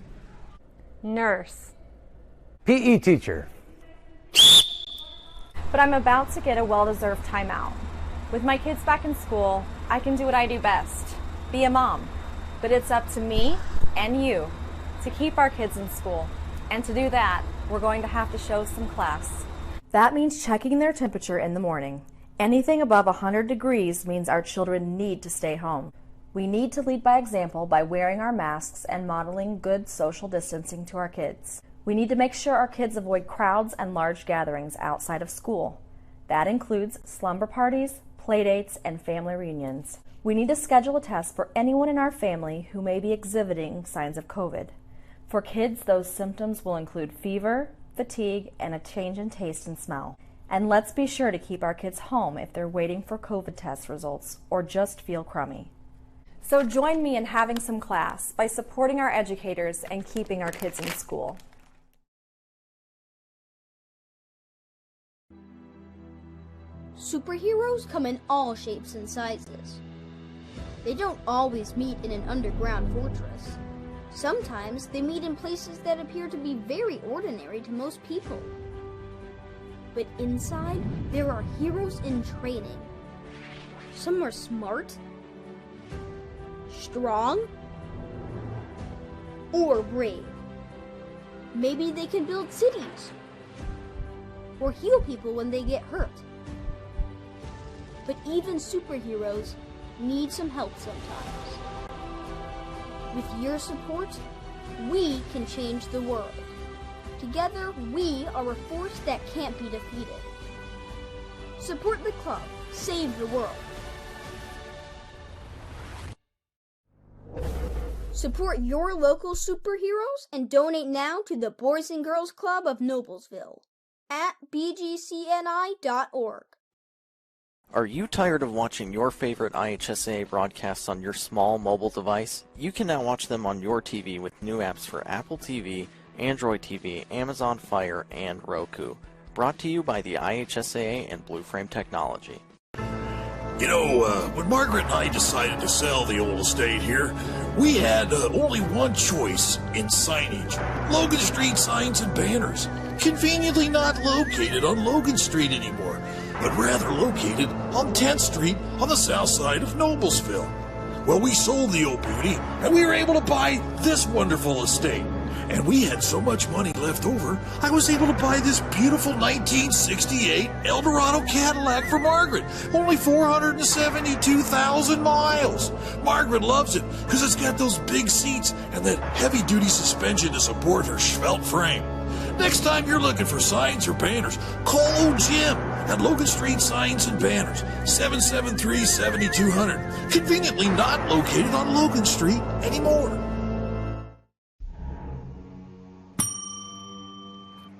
Nurse. PE teacher. But I'm about to get a well-deserved timeout. With my kids back in school, I can do what I do best, be a mom. But it's up to me and you to keep our kids in school. And to do that, we're going to have to show some class. That means checking their temperature in the morning. Anything above 100 degrees means our children need to stay home. We need to lead by example by wearing our masks and modeling good social distancing to our kids. We need to make sure our kids avoid crowds and large gatherings outside of school. That includes slumber parties, playdates, and family reunions. We need to schedule a test for anyone in our family who may be exhibiting signs of COVID. For kids, those symptoms will include fever, fatigue, and a change in taste and smell. And let's be sure to keep our kids home if they're waiting for COVID test results or just feel crummy. So join me in having some class by supporting our educators and keeping our kids in school. Superheroes come in all shapes and sizes. They don't always meet in an underground fortress. Sometimes they meet in places that appear to be very ordinary to most people. But inside, there are heroes in training. Some are smart, strong, or brave. Maybe they can build cities or heal people when they get hurt. But even superheroes need some help sometimes. With your support, we can change the world. Together, we are a force that can't be defeated. Support the club. Save the world. Support your local superheroes and donate now to the Boys and Girls Club of Noblesville at bgcni.org. Are you tired of watching your favorite IHSAA broadcasts on your small mobile device? You can now watch them on your TV with new apps for Apple TV, Android TV, Amazon Fire, and Roku. Brought to you by the IHSAA and Blue Frame Technology. You know, when Margaret and I decided to sell the old estate here, we had only one choice in signage. Logan Street signs and banners. Conveniently not located on Logan Street anymore, but rather located on 10th Street on the south side of Noblesville. Well, we sold the old beauty, and we were able to buy this wonderful estate. And we had so much money left over, I was able to buy this beautiful 1968 Eldorado Cadillac for Margaret. Only 472,000 miles. Margaret loves it because it's got those big seats and that heavy-duty suspension to support her svelte frame. Next time you're looking for signs or banners, call old Jim at Logan Street Signs and Banners, 773-7200. Conveniently not located on Logan Street anymore.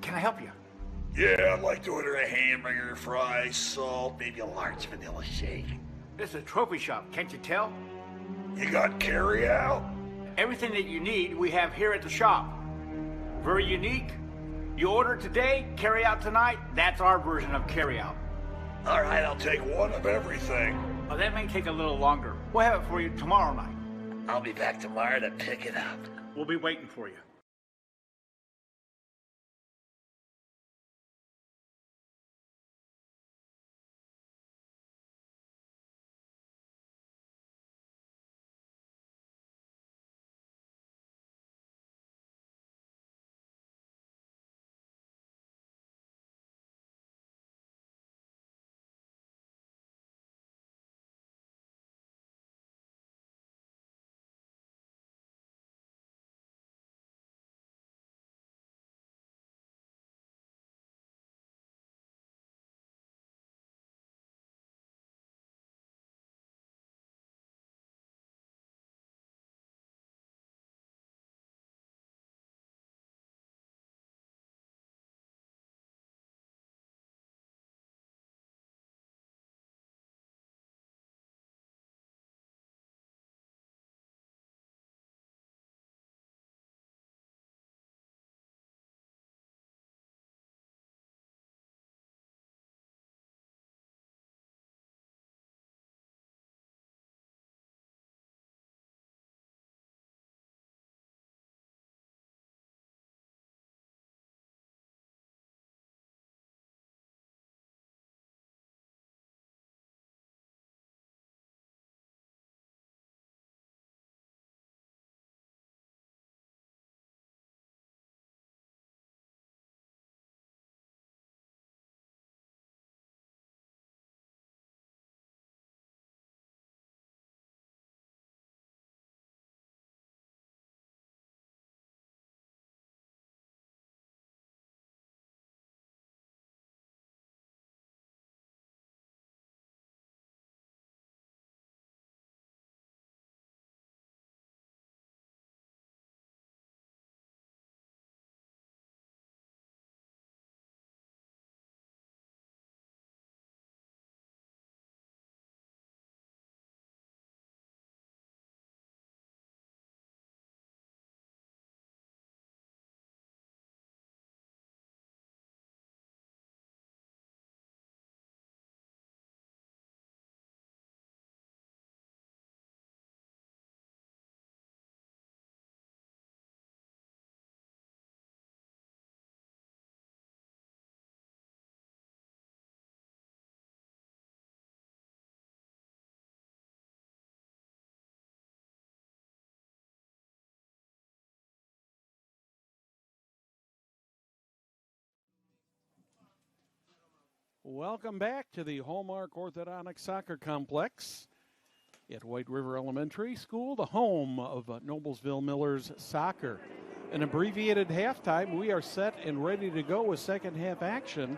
Can I help you? Yeah, I'd like to order a hamburger, fries, salt, maybe a large vanilla shake. This is a trophy shop, can't you tell? You got carry out? Everything that you need, we have here at the shop. Very unique. You order today, carry out tonight. That's our version of carry out. All right, I'll take one of everything. Oh, that may take a little longer. We'll have it for you tomorrow night. I'll be back tomorrow to pick it up. We'll be waiting for you. Welcome back to the Hallmark Orthodontic Soccer Complex at White River Elementary School, the home of Noblesville Millers soccer. An abbreviated halftime. We are set and ready to go with second half action.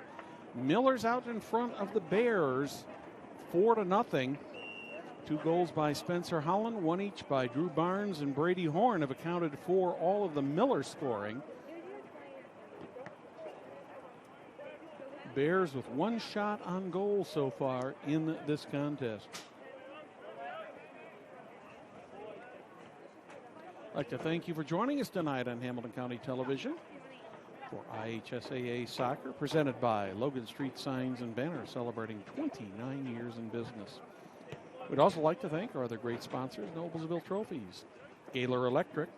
Millers out in front of the Bears, 4-0. 2 goals by Spencer Holland, 1 each by Drew Barnes and Brady Horn have accounted for all of the Miller scoring. Bears with 1 shot on goal so far in this contest. I'd like to thank you for joining us tonight on Hamilton County Television for IHSAA Soccer, presented by Logan Street Signs and Banners, celebrating 29 years in business. We'd also like to thank our other great sponsors, Noblesville Trophies, Gaylor Electric,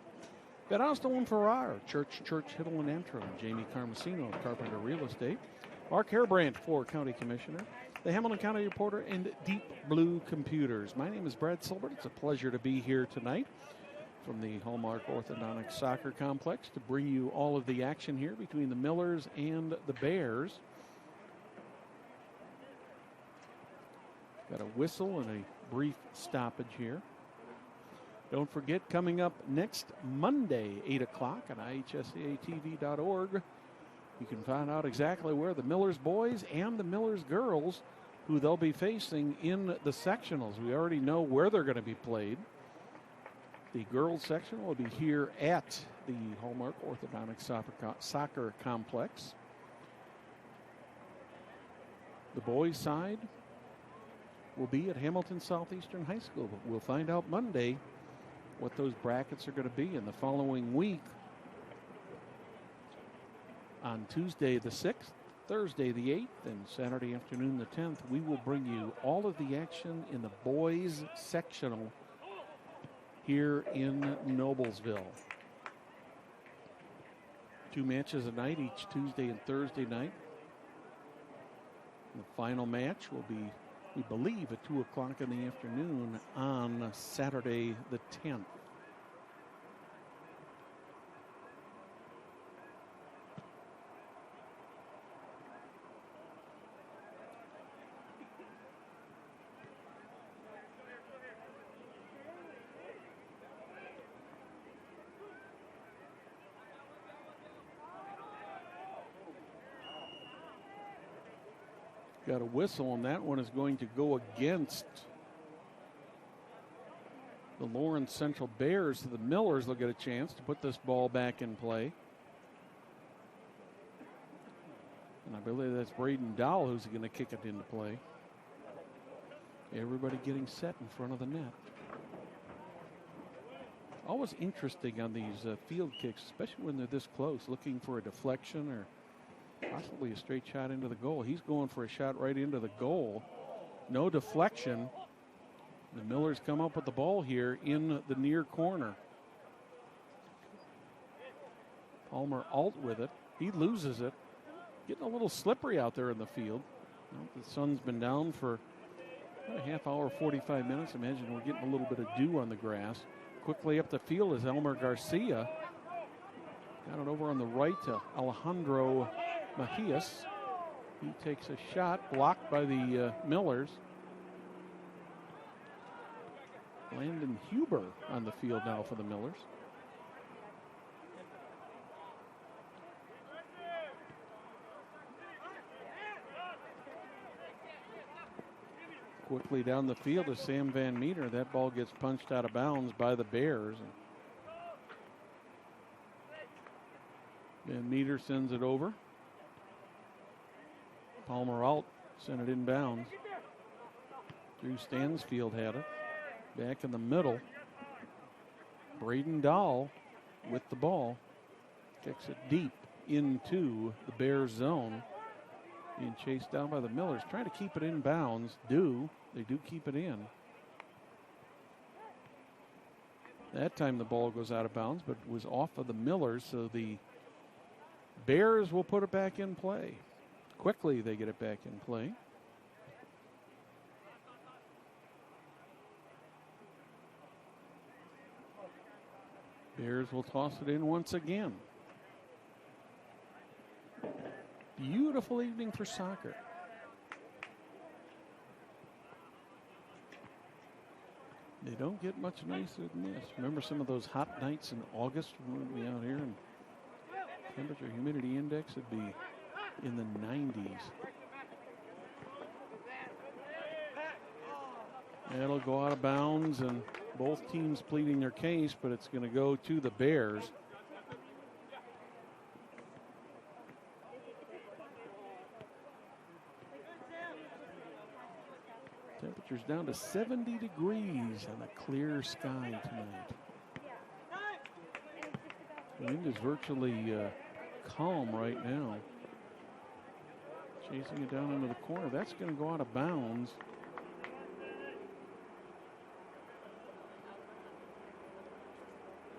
Ben Austin and Farrar, Church, Hiddle and Antrim, Jamie Carmesino, Carpenter Real Estate, Mark Hairbrandt, Floor County Commissioner, the Hamilton County Reporter, and Deep Blue Computers. My name is Brad Silbert. It's a pleasure to be here tonight from the Hallmark Orthodontic Soccer Complex to bring you all of the action here between the Millers and the Bears. Got a whistle and a brief stoppage here. Don't forget, coming up next Monday, 8 o'clock on IHSAATV.org, you can find out exactly where the Millers boys and the Millers girls, who they'll be facing in the sectionals. We already know where they're going to be played. The girls section will be here at the Hallmark Orthodontic Soccer Complex. The boys' side will be at Hamilton Southeastern High School. But we'll find out Monday what those brackets are going to be in the following week. On Tuesday the 6th, Thursday the 8th, and Saturday afternoon the 10th, we will bring you all of the action in the boys' sectional here in Noblesville. 2 matches a night, each Tuesday and Thursday night. The final match will be, we believe, at 2 o'clock in the afternoon on Saturday the 10th. Got a whistle, and that one is going to go against the Lawrence Central Bears. The Millers will get a chance to put this ball back in play. And I believe that's Braden Dowell who's going to kick it into play. Everybody getting set in front of the net. Always interesting on these field kicks, especially when they're this close, looking for a deflection or possibly a straight shot into the goal. He's going for a shot right into the goal. No deflection. The Millers come up with the ball here in the near corner. Palmer Alt with it. He loses it. Getting a little slippery out there in the field. Well, the sun's been down for about a half hour, 45 minutes. Imagine we're getting a little bit of dew on the grass. Quickly up the field is Elmer Garcia. Got it over on the right to Alejandro Macias. He takes a shot, blocked by the Millers. Landon Huber on the field now for the Millers. Quickly down the field is Sam Van Meter. That ball gets punched out of bounds by the Bears. Van Meter sends it over. Palmer Alt sent it inbounds. Drew Stansfield had it. Back in the middle. Braden Dahl with the ball. Kicks it deep into the Bears zone. Being chased down by the Millers. Trying to keep it in bounds. They do keep it in. That time the ball goes out of bounds, but was off of the Millers, so the Bears will put it back in play. Quickly they get it back in play. Bears will toss it in once again. Beautiful evening for soccer. They don't get much nicer than this. Remember some of those hot nights in August when we'd be out here and temperature humidity index would be in the 90s. It'll go out of bounds, and both teams pleading their case, but it's going to go to the Bears. Temperature's down to 70 degrees on a clear sky tonight. The wind is virtually calm right now. Chasing it down into the corner. That's going to go out of bounds.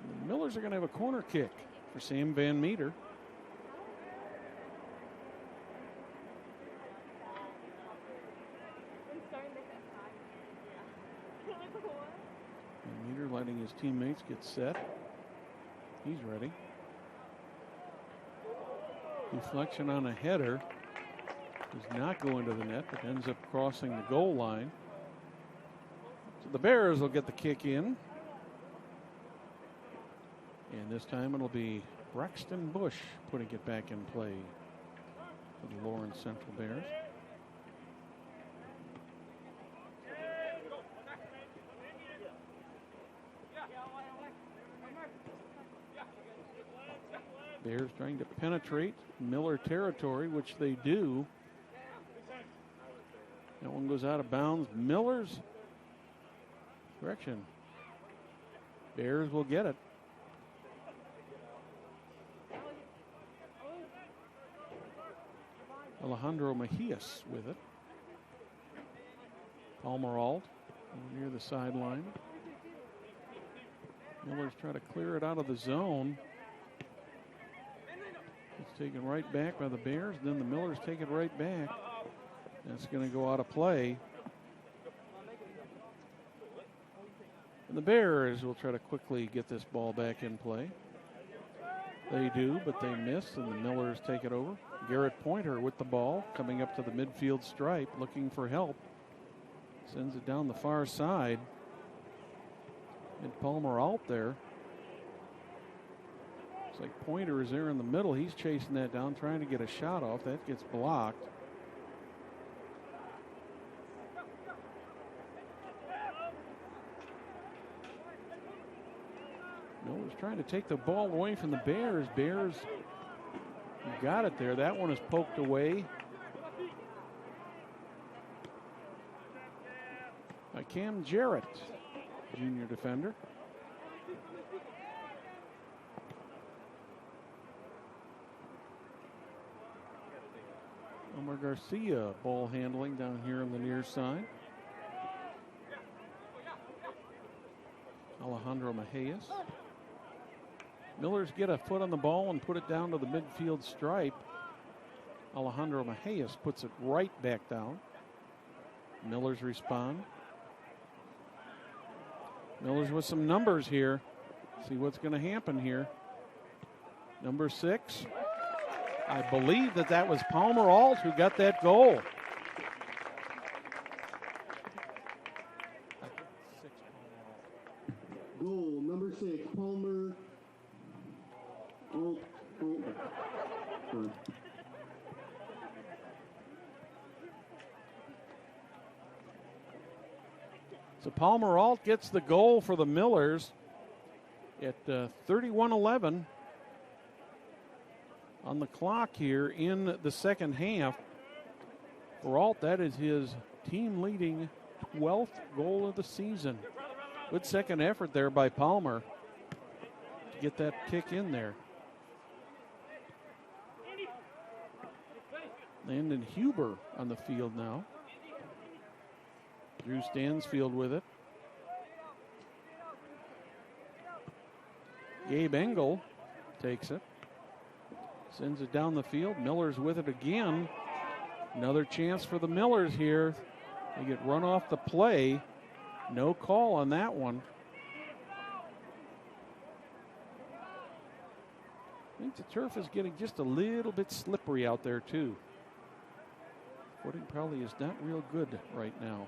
And the Millers are going to have a corner kick for Sam Van Meter. Van Meter letting his teammates get set. He's ready. Deflection on a header. Does not go into the net, but ends up crossing the goal line. So the Bears will get the kick in. And this time it'll be Braxton Bush putting it back in play for the Lawrence Central Bears. Bears trying to penetrate Miller territory, which they do. That one goes out of bounds. Miller's direction. Bears will get it. Alejandro Mejias with it. Palmer Alt near the sideline. Miller's trying to clear it out of the zone. It's taken right back by the Bears. Then the Millers take it right back. That's going to go out of play. And the Bears will try to quickly get this ball back in play. They do, but they miss, and the Millers take it over. Garrett Pointer with the ball, coming up to the midfield stripe, looking for help. Sends it down the far side. And Palmer out there. Looks like Pointer is there in the middle. He's chasing that down, trying to get a shot off. That gets blocked. Miller's trying to take the ball away from the Bears. Bears got it there. That one is poked away by Cam Jarrett, junior defender. Omar Garcia ball handling down here on the near side. Alejandro Mejias. Millers get a foot on the ball and put it down to the midfield stripe. Alejandro Mejias puts it right back down. Millers respond. Millers with some numbers here. See what's going to happen here. Number 6. I believe that was Palmer Alt who got that goal. Goal number 6, Palmer Alt. So Palmer Alt gets the goal for the Millers at 31-11 on the clock here in the second half. For Alt, that is his team-leading 12th goal of the season. Good second effort there by Palmer to get that kick in there. Landon Huber on the field now. Drew Stansfield with it. Gabe Engel takes it. Sends it down the field. Miller's with it again. Another chance for the Millers here. They get run off the play. No call on that one. I think the turf is getting just a little bit slippery out there too. Footing probably is not real good right now.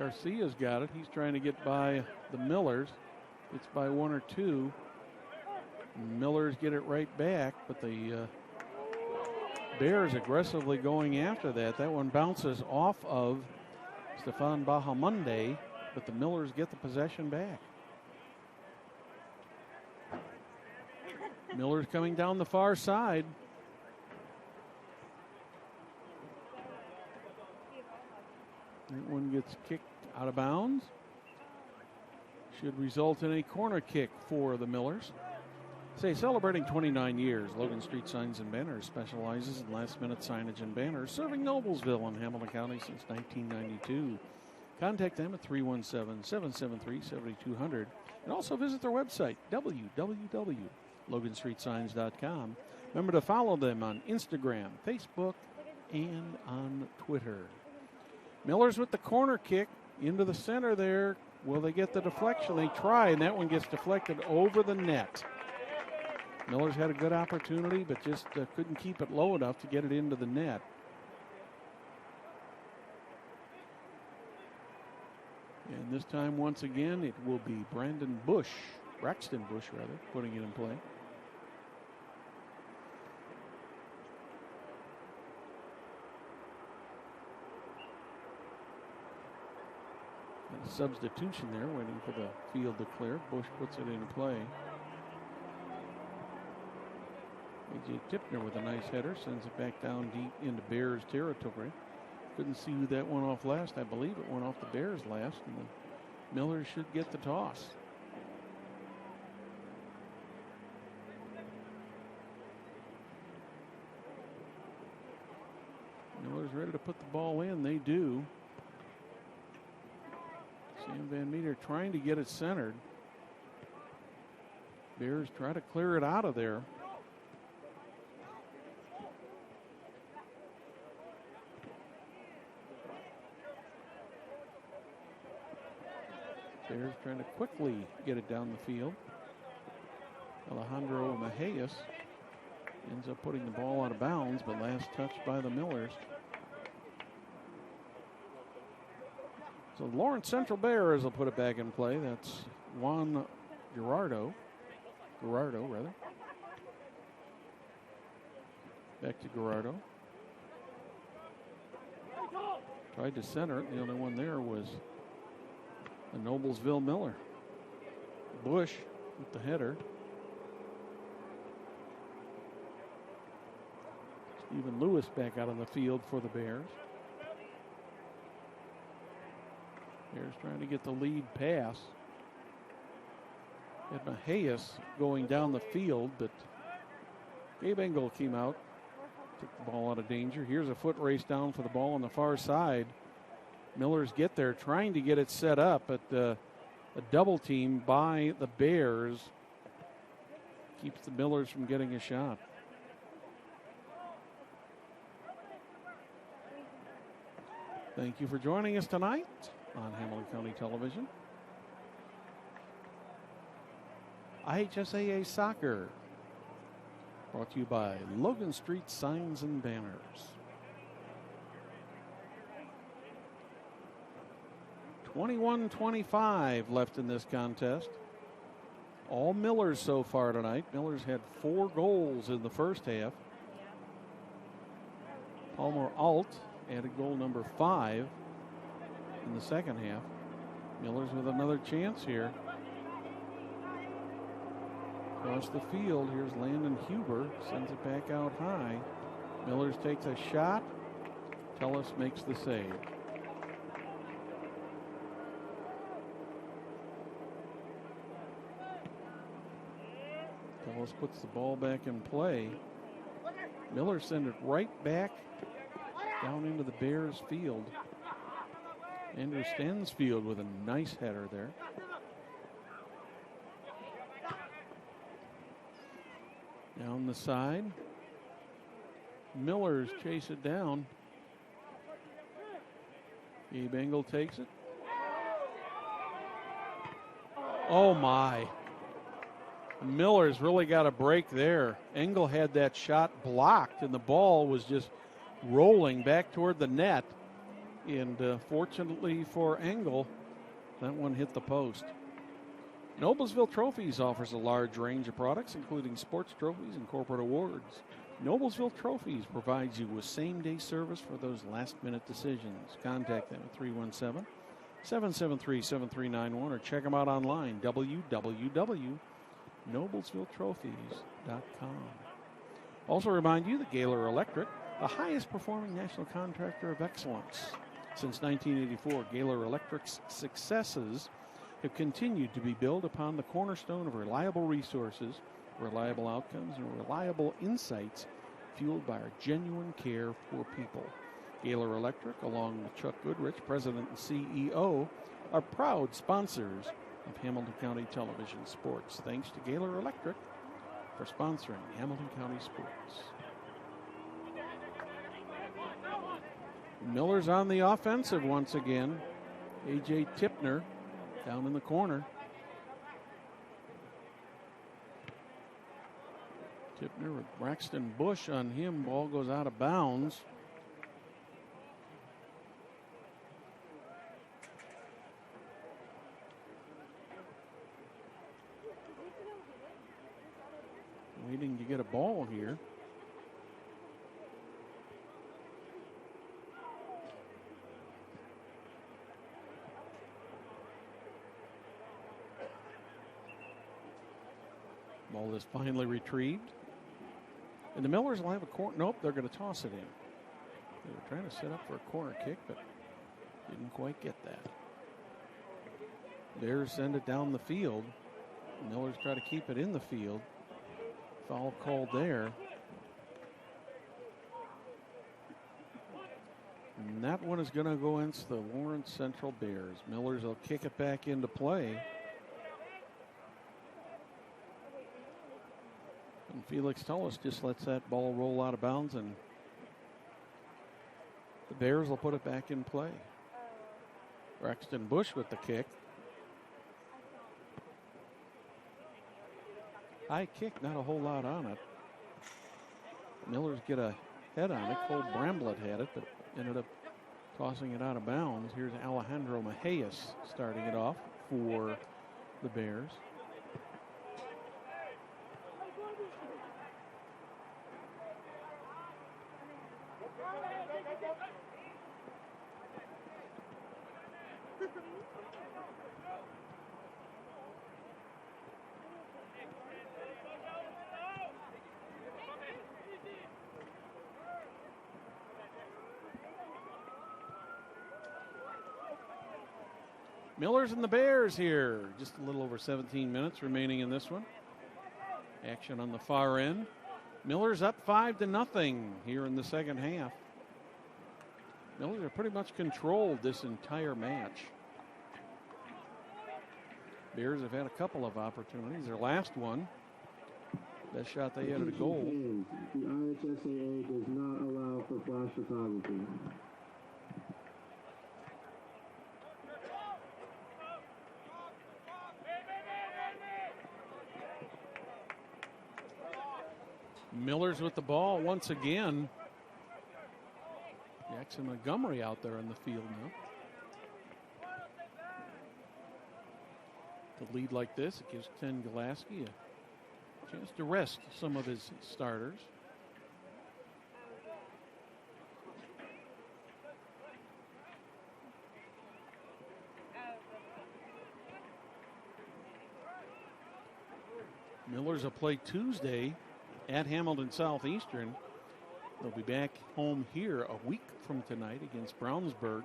Garcia's got it. He's trying to get by the Millers. It's by 1 or 2. Millers get it right back, but the Bears aggressively going after that. That one bounces off of Stefan Bahamonde, but the Millers get the possession back. Millers coming down the far side. That one gets kicked out of bounds. Should result in a corner kick for the Millers. Say, celebrating 29 years, Logan Street Signs and Banners specializes in last-minute signage and banners, serving Noblesville and Hamilton County since 1992. Contact them at 317-773-7200 and also visit their website, www.loganstreetsigns.com. Remember to follow them on Instagram, Facebook, and on Twitter. Millers with the corner kick into the center there. Will they get the deflection? They try, and that one gets deflected over the net. Millers had a good opportunity, but just couldn't keep it low enough to get it into the net. And this time, once again, it will be Braxton Bush, putting it in play. And a substitution there, waiting for the field to clear. Bush puts it in play. A.J. Tipner with a nice header, sends it back down deep into Bears territory. Couldn't see who that went off last. I believe it went off the Bears last, and the Millers should get the toss. Millers ready to put the ball in. They do. Sam Van Meter trying to get it centered. Bears try to clear it out of there. Bears trying to quickly get it down the field. Alejandro Mejias ends up putting the ball out of bounds, but last touched by the Millers. So Lawrence Central Bears will put it back in play. That's Juan Gerardo. Back to Gerardo. Tried to center it. The only one there was a Noblesville Miller. Bush with the header. Stephen Lewis back out on the field for the Bears. Bears trying to get the lead pass. Had Mejias going down the field, but Gabe Engel came out, took the ball out of danger. Here's a foot race down for the ball on the far side. Millers get there, trying to get it set up, but a double team by the Bears keeps the Millers from getting a shot. Thank you for joining us tonight on Hamilton County Television. IHSAA Soccer, brought to you by Logan Street Signs and Banners. 21-25 left in this contest. All Millers so far tonight. Millers had 4 goals in the first half. Palmer Alt added goal number 5 in the second half. Millers with another chance here. Across the field, here's Landon Huber, sends it back out high. Millers takes a shot. Tellis makes the save. Tellis puts the ball back in play. Millers send it right back down into the Bears field. Andrew Stansfield with a nice header there. Down the side. Millers chase it down. Gabe Engel takes it. Oh my. Millers really got a break there. Engel had that shot blocked and the ball was just rolling back toward the net. And fortunately for Engel, that one hit the post. Noblesville Trophies offers a large range of products, including sports trophies and corporate awards. Noblesville Trophies provides you with same-day service for those last-minute decisions. Contact them at 317-773-7391 or check them out online, www.noblesvilletrophies.com. Also remind you that Gaylor Electric, the highest-performing national contractor of excellence. Since 1984, Gaylor Electric's successes have continued to be built upon the cornerstone of reliable resources, reliable outcomes, and reliable insights fueled by our genuine care for people. Gaylor Electric, along with Chuck Goodrich, President and CEO, are proud sponsors of Hamilton County Television Sports. Thanks to Gaylor Electric for sponsoring Hamilton County Sports. Miller's on the offensive once again. A.J. Tipner down in the corner. Tipner with Braxton Bush on him. Ball goes out of bounds. Waiting to get a ball here. Ball is finally retrieved. And the Millers will have a corner. Nope, they're going to toss it in. They were trying to set up for a corner kick, but didn't quite get that. Bears send it down the field. The Millers try to keep it in the field. Foul called there. And that one is going to go against the Lawrence Central Bears. Millers will kick it back into play. And Felix Tullis just lets that ball roll out of bounds, and the Bears will put it back in play. Braxton Bush with the kick. High kick, not a whole lot on it. Millers get a head on it. Cole Bramblett had it, but ended up tossing it out of bounds. Here's Alejandro Mejias starting it off for the Bears. Millers and the Bears here. Just a little over 17 minutes remaining in this one. Action on the far end. Millers up 5-0 here in the second half. Millers are pretty much controlled this entire match. Bears have had a couple of opportunities. Their last one, best shot they had at a goal. The IHSAA does not allow for flash photography. Millers with the ball once again. Jackson Montgomery out there on the field now. To lead like this, it gives Ken Glasky a chance to rest some of his starters. Millers will play Tuesday at Hamilton Southeastern. They'll be back home here a week from tonight against Brownsburg.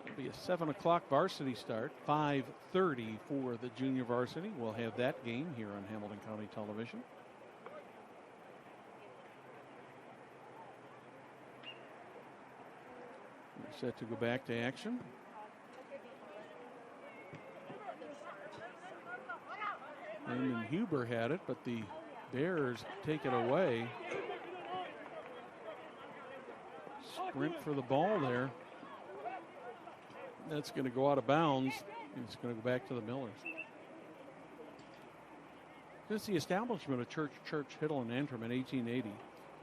It'll be a 7 o'clock varsity start, 5:30 for the junior varsity. We'll have that game here on Hamilton County Television. We're set to go back to action. Landon Huber had it, but the Bears take it away. Sprint for the ball there. That's going to go out of bounds. It's going to go back to the Millers. Since the establishment of Church Hiddle and Antrim in 1880,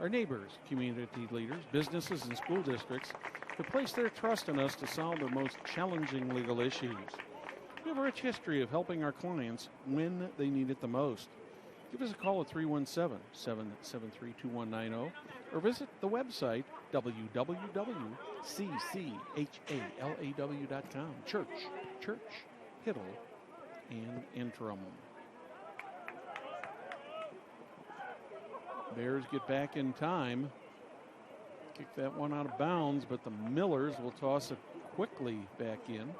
our neighbors, community leaders, businesses, and school districts who place their trust in us to solve their most challenging legal issues. We have a rich history of helping our clients when they need it the most. Give us a call at 317-773-2190 or visit the website www.cchalaw.com. Church, Hiddle, and Interim. Bears get back in time. Kick that one out of bounds, but the Millers will toss it quickly back in.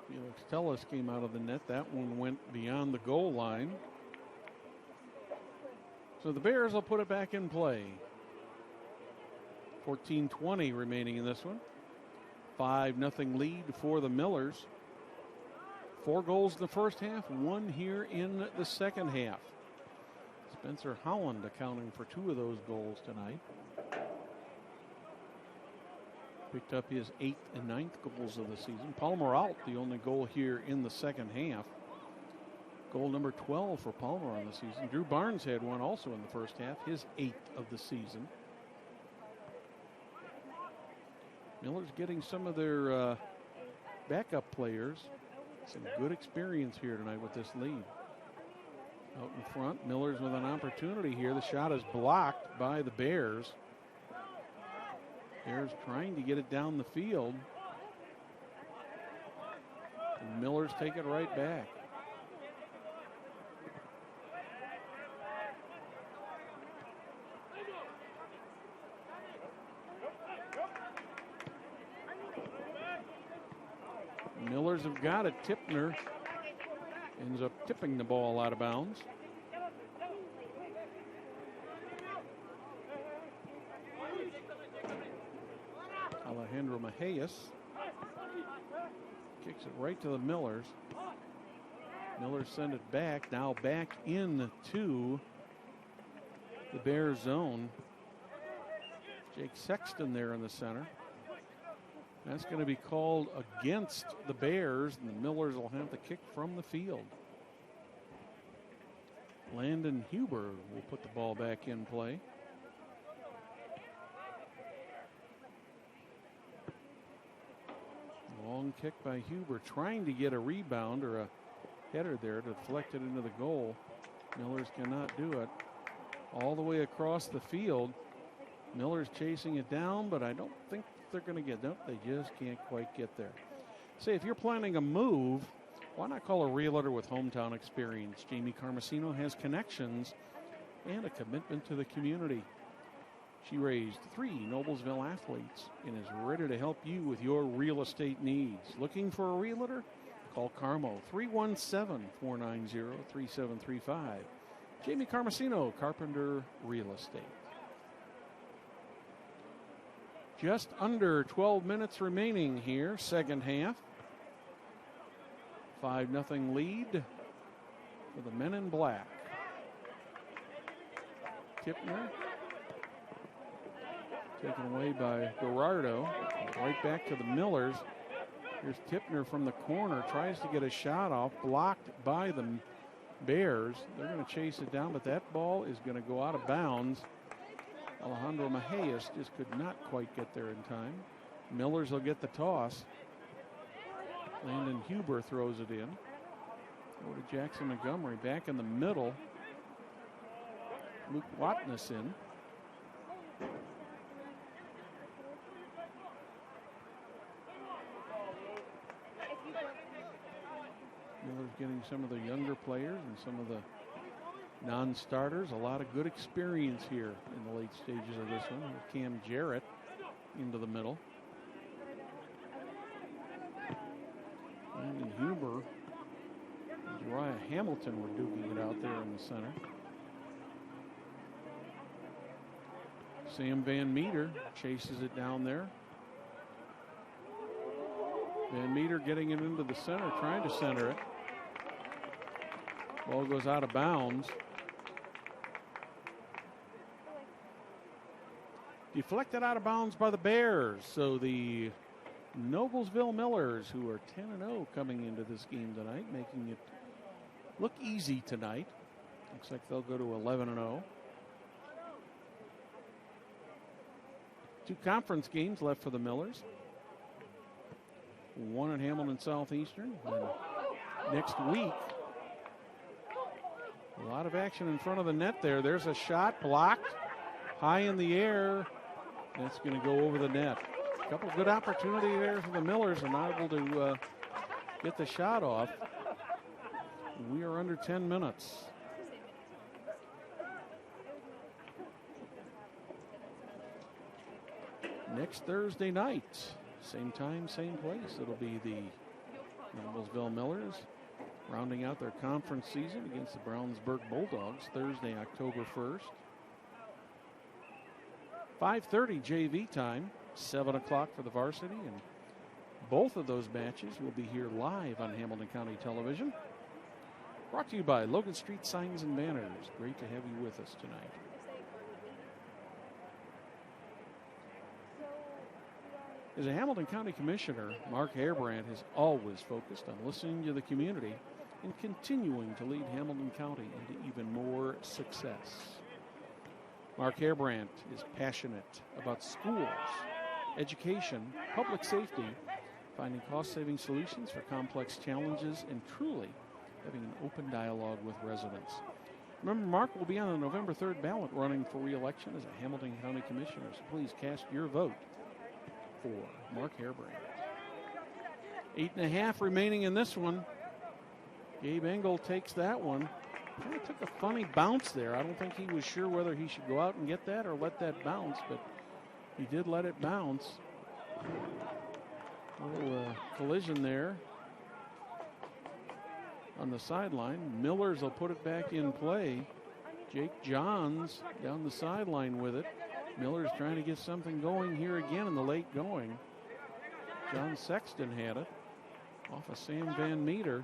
Felix Tellis came out of the net. That one went beyond the goal line. So the Bears will put it back in play. 14:20 remaining in this one. 5-0 lead for the Millers. 4 goals in the first half, 1 here in the second half. Spencer Holland accounting for 2 of those goals tonight. Picked up his 8th and 9th goals of the season. Palmer out, the only goal here in the second half. Goal number 12 for Palmer on the season. Drew Barnes had one also in the first half, his 8th of the season. Miller's getting some of their backup players. Some good experience here tonight with this lead. Out in front, Miller's with an opportunity here. The shot is blocked by the Bears. Bears trying to get it down the field. And Millers take it right back. Millers have got it. Tipner ends up tipping the ball out of bounds. Alejandro Mejias kicks it right to the Millers. Millers send it back. Now back into the Bears zone. Jake Sexton there in the center. That's going to be called against the Bears, and the Millers will have the kick from the field. Landon Huber will put the ball back in play. Long kick by Huber, trying to get a rebound or a header there to deflect it into the goal. Millers cannot do it. All the way across the field. Miller's chasing it down, but I don't think they're going to get it. They just can't quite get there. Say, if you're planning a move, why not call a realtor with hometown experience? Jamie Carmasino has connections and a commitment to the community. She raised 3 Noblesville athletes and is ready to help you with your real estate needs. Looking for a realtor? Call Carmo, 317-490-3735. Jamie Carmasino, Carpenter Real Estate. Just under 12 minutes remaining here, second half. 5-0 lead for the men in black. Tipner taken away by Gerardo. Right back to the Millers. Here's Tipner from the corner. Tries to get a shot off. Blocked by the Bears. They're going to chase it down, but that ball is going to go out of bounds. Alejandro Mejias just could not quite get there in time. Millers will get the toss. Landon Huber throws it in. Go to Jackson Montgomery back in the middle. Luke Watness in. Miller's getting some of the younger players and some of the non-starters. A lot of good experience here in the late stages of this one. Cam Jarrett into the middle. Landon Huber and Uriah Hamilton were duking it out there in the center. Sam Van Meter chases it down there. Van Meter getting it into the center, trying to center it. Ball goes out of bounds. Deflected out of bounds by the Bears. So the Noblesville Millers, who are 10-0 coming into this game tonight, making it look easy tonight. Looks like they'll go to 11-0. 2 conference games left for the Millers. One at Hamilton Southeastern. And next week, a lot of action in front of the net there. There's a shot blocked high in the air. That's going to go over the net. A couple good opportunity there for the Millers and not able to get the shot off. We are under 10 minutes. Next Thursday night, same time, same place. It'll be the Noblesville Millers rounding out their conference season against the Brownsburg Bulldogs Thursday, October 1st. 5:30 JV time, 7 o'clock for the varsity, and both of those matches will be here live on Hamilton County Television. Brought to you by Logan Street Signs and Banners. Great to have you with us tonight. As a Hamilton County Commissioner, Mark Harebrant has always focused on listening to the community and continuing to lead Hamilton County into even more success. Mark Harebrant is passionate about schools, education, public safety, finding cost-saving solutions for complex challenges, and truly having an open dialogue with residents. Remember, Mark will be on the November 3rd ballot running for re-election as a Hamilton County Commissioner, so please cast your vote for Mark Harebrant. 8.5 remaining in this one. Gabe Engel takes that one. Kind of took a funny bounce there. I don't think he was sure whether he should go out and get that or let that bounce, but he did let it bounce. A little collision there on the sideline. Millers will put it back in play. Jake Johns down the sideline with it. Miller's trying to get something going here again in the late going. John Sexton had it off of Sam Van Meter.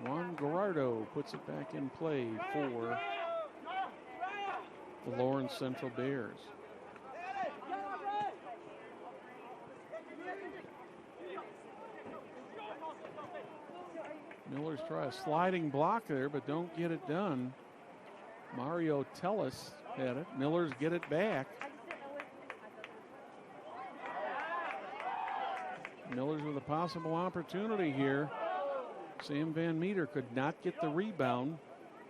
Juan Gerardo puts it back in play for the Lawrence Central Bears. Millers try a sliding block there, but don't get it done. Mario Tellis had it. Millers get it back. Millers with a possible opportunity here. Sam Van Meter could not get the rebound.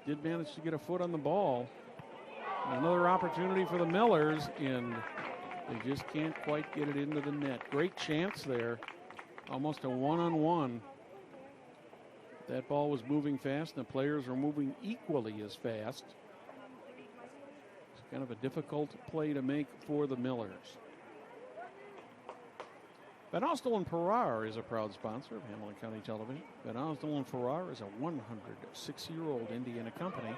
Did manage to get a foot on the ball. Another opportunity for the Millers, and they just can't quite get it into the net. Great chance there. Almost a one-on-one. That ball was moving fast, and the players were moving equally as fast. It's kind of a difficult play to make for the Millers. Van Ostel and Farrar is a proud sponsor of Hamilton County Television. Van Ostel and Farrar is a 106-year-old Indiana company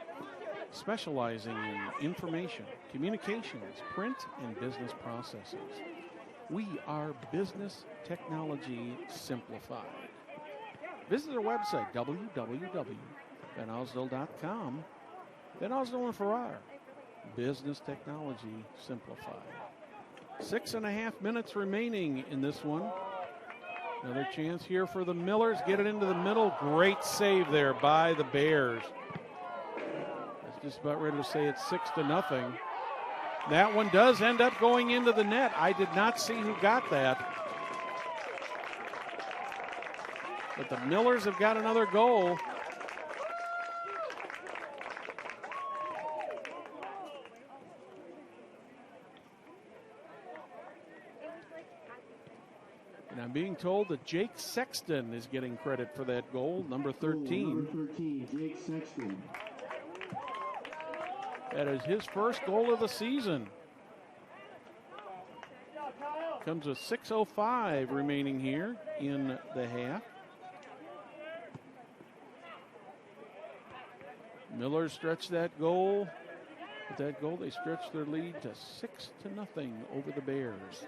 specializing in information, communications, print, and business processes. We are business technology simplified. Visit our website, www.vanosdale.com. Van Osdale and Farrar, business technology simplified. 6.5 minutes remaining in this one. Another chance here for the Millers. Get it into the middle. Great save there by the Bears. I was just about ready to say it's 6-0. That one does end up going into the net. I did not see who got that. But the Millers have got another goal. And I'm being told that Jake Sexton is getting credit for that goal, number 13. Number 13, Jake Sexton. That is his first goal of the season. Comes with 6:05 remaining here in the half. Miller stretched that goal. With that goal, they stretched their lead to 6-0 over the Bears.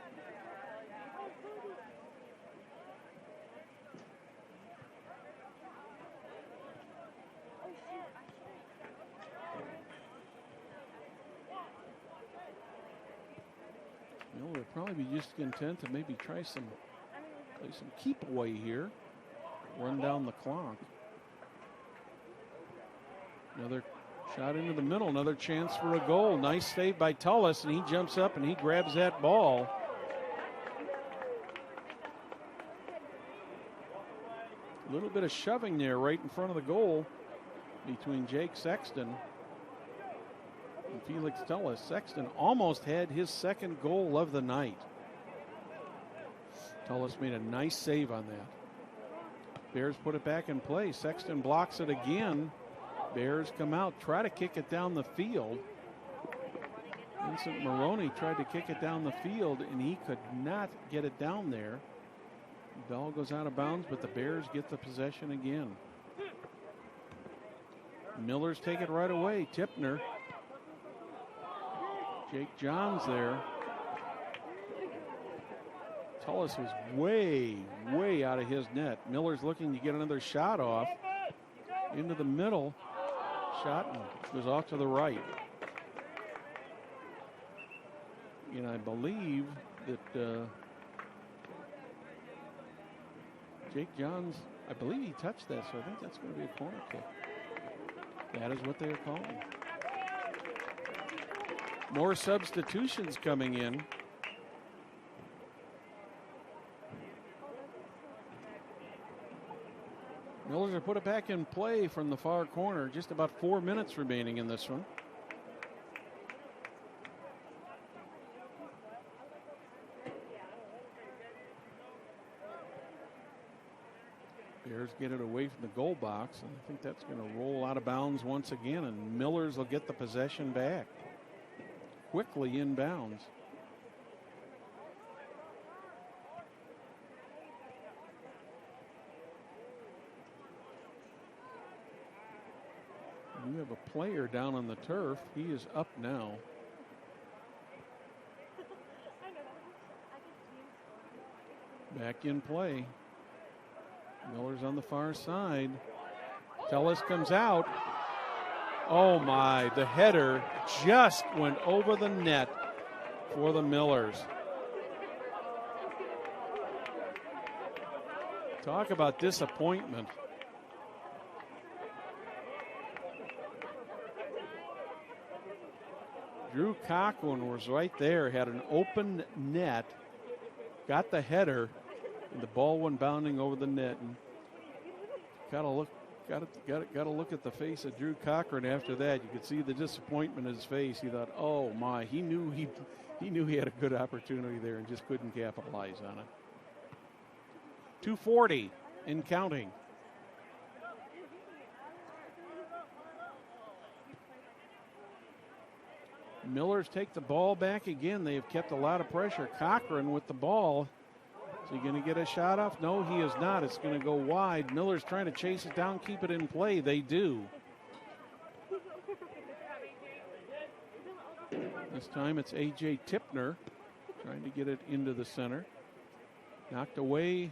Miller would probably be just content to maybe play some keep away here. run down the clock. Another shot into the middle, another chance for a goal. Nice save by Tullis, and he jumps up and he grabs that ball. A little bit of shoving there right in front of the goal between Jake Sexton and Felix Tullis. Sexton almost had his second goal of the night. Tullis made a nice save on that. Bears put it back in play. Sexton blocks it again. Bears come out, try to kick it down the field. Vincent Maroney tried to kick it down the field, and he could not get it down there. The ball goes out of bounds, but the Bears get the possession again. Millers take it right away. Tipner. Jake Johns there. Tullis was way, way out of his net. Miller's looking to get another shot off. Into the middle. Shot goes off to the right. And I believe that Jake Johns, I believe he touched that, so I think that's going to be a corner kick. That is what they are calling. More substitutions coming in. Millers are put it back in play from the far corner. Just about 4 minutes remaining in this one. Bears get it away from the goal box, and I think that's going to roll out of bounds once again, and Millers will get the possession back. Quickly inbounds. You have a player down on the turf. He is up now. Back in play. Miller's on the far side. Tullis comes out. Oh my, the header just went over the net for the Millers. Talk about disappointment. Drew Cochran was right there, had an open net, got the header, and the ball went bounding over the net. And got to look at the face of Drew Cochran after that. You could see the disappointment in his face. He thought, "Oh my!" He knew he had a good opportunity there and just couldn't capitalize on it. 2:40 and counting. Millers take the ball back again. They have kept a lot of pressure. Cochran with the ball. Is he going to get a shot off? No, he is not. It's going to go wide. Miller's trying to chase it down, keep it in play. They do. This time it's A.J. Tipner trying to get it into the center. Knocked away,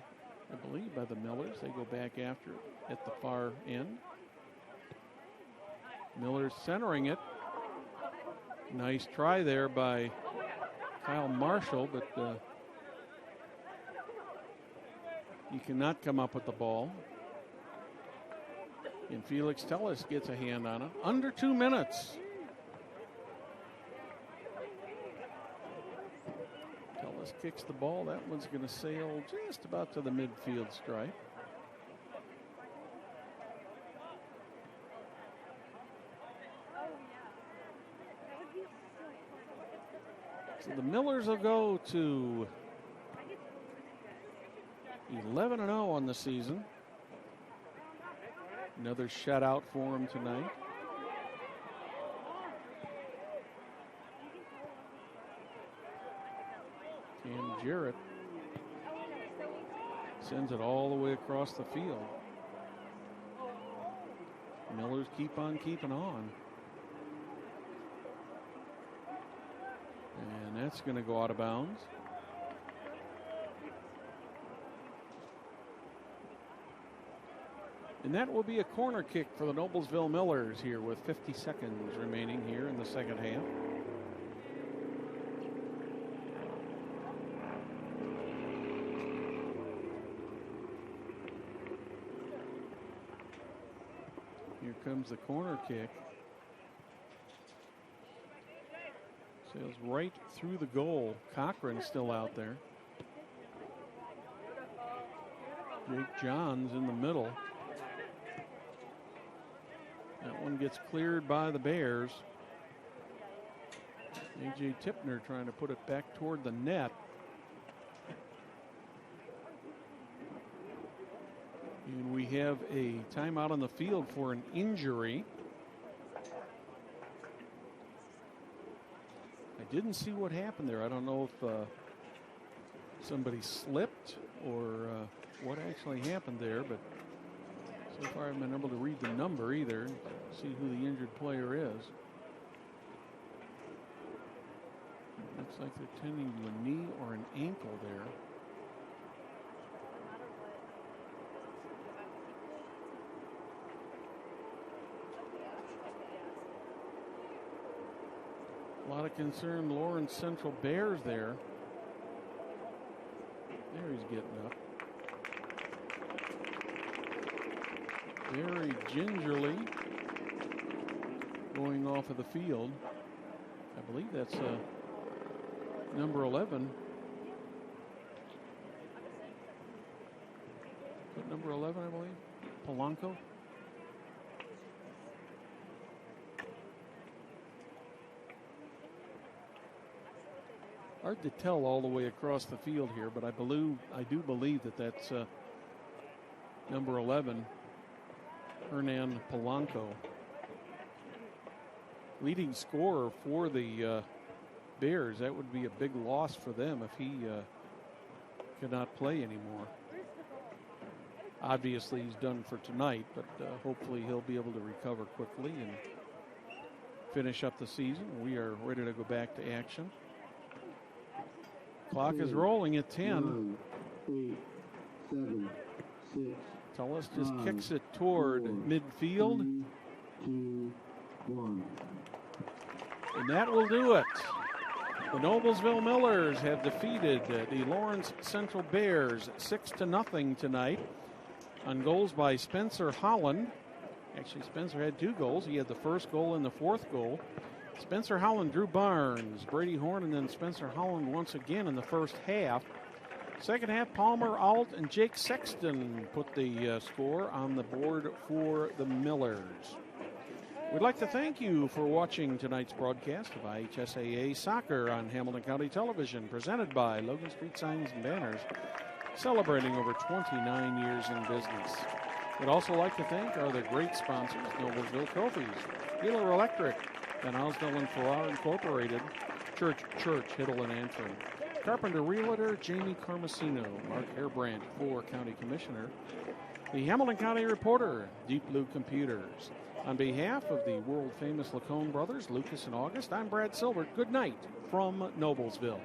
I believe, by the Millers. They go back after it at the far end. Miller's centering it. Nice try there by Kyle Marshall, but he cannot come up with the ball. And Felix Tullis gets a hand on it. Under 2 minutes. Tullis kicks the ball. That one's going to sail just about to the midfield stripe. So the Millers will go to 11-0 on the season. Another shutout for them tonight. And Jarrett sends it all the way across the field. Millers keep on keeping on. And that's going to go out of bounds. And that will be a corner kick for the Noblesville Millers here with 50 seconds remaining here in the second half. comes the corner kick. Sails right through the goal. Cochran still out there. Jake Johns in the middle. That one gets cleared by the Bears. A.J. Tipner trying to put it back toward the net. And we have a timeout on the field for an injury. I didn't see what happened there. I don't know if somebody slipped or what actually happened there, but so far I haven't been able to read the number either, see who the injured player is. Looks like they're tending to a knee or an ankle there. A lot of concerned Lawrence Central Bears there. There he's getting up. Very gingerly going off of the field. I believe that's number 11. Is that number 11, I believe? Polanco. Hard to tell all the way across the field here, but I do believe that that's number 11, Hernan Polanco. Leading scorer for the Bears. That would be a big loss for them if he cannot play anymore. Obviously, he's done for tonight, but hopefully he'll be able to recover quickly and finish up the season. We are ready to go back to action. Clock is rolling at 10. 9, 8, 7, 6. Tullis just kicks it toward midfield. 3, 2, 1. And that will do it. The Noblesville Millers have defeated the Lawrence Central Bears 6-0 tonight on goals by Spencer Holland. Actually, Spencer had 2 goals. He had the first goal and the fourth goal. Spencer Holland, Drew Barnes, Brady Horn, and then Spencer Holland once again in the first half. Second half, Palmer Alt and Jake Sexton put the score on the board for the Millers. We'd like to thank you for watching tonight's broadcast of IHSAA Soccer on Hamilton County Television, presented by Logan Street Signs and Banners, celebrating over 29 years in business. We'd also like to thank our other great sponsors, Noblesville Trophies, Wheeler Electric, Van Osdell and Farrar Incorporated, Church, Hiddle and Antrim, Carpenter Realtor, Jamie Carmesino, Mark Hairbrandt, 4 County Commissioner, the Hamilton County Reporter, Deep Blue Computers. On behalf of the world-famous Lacone brothers, Lucas and August, I'm Brad Silbert. Good night from Noblesville.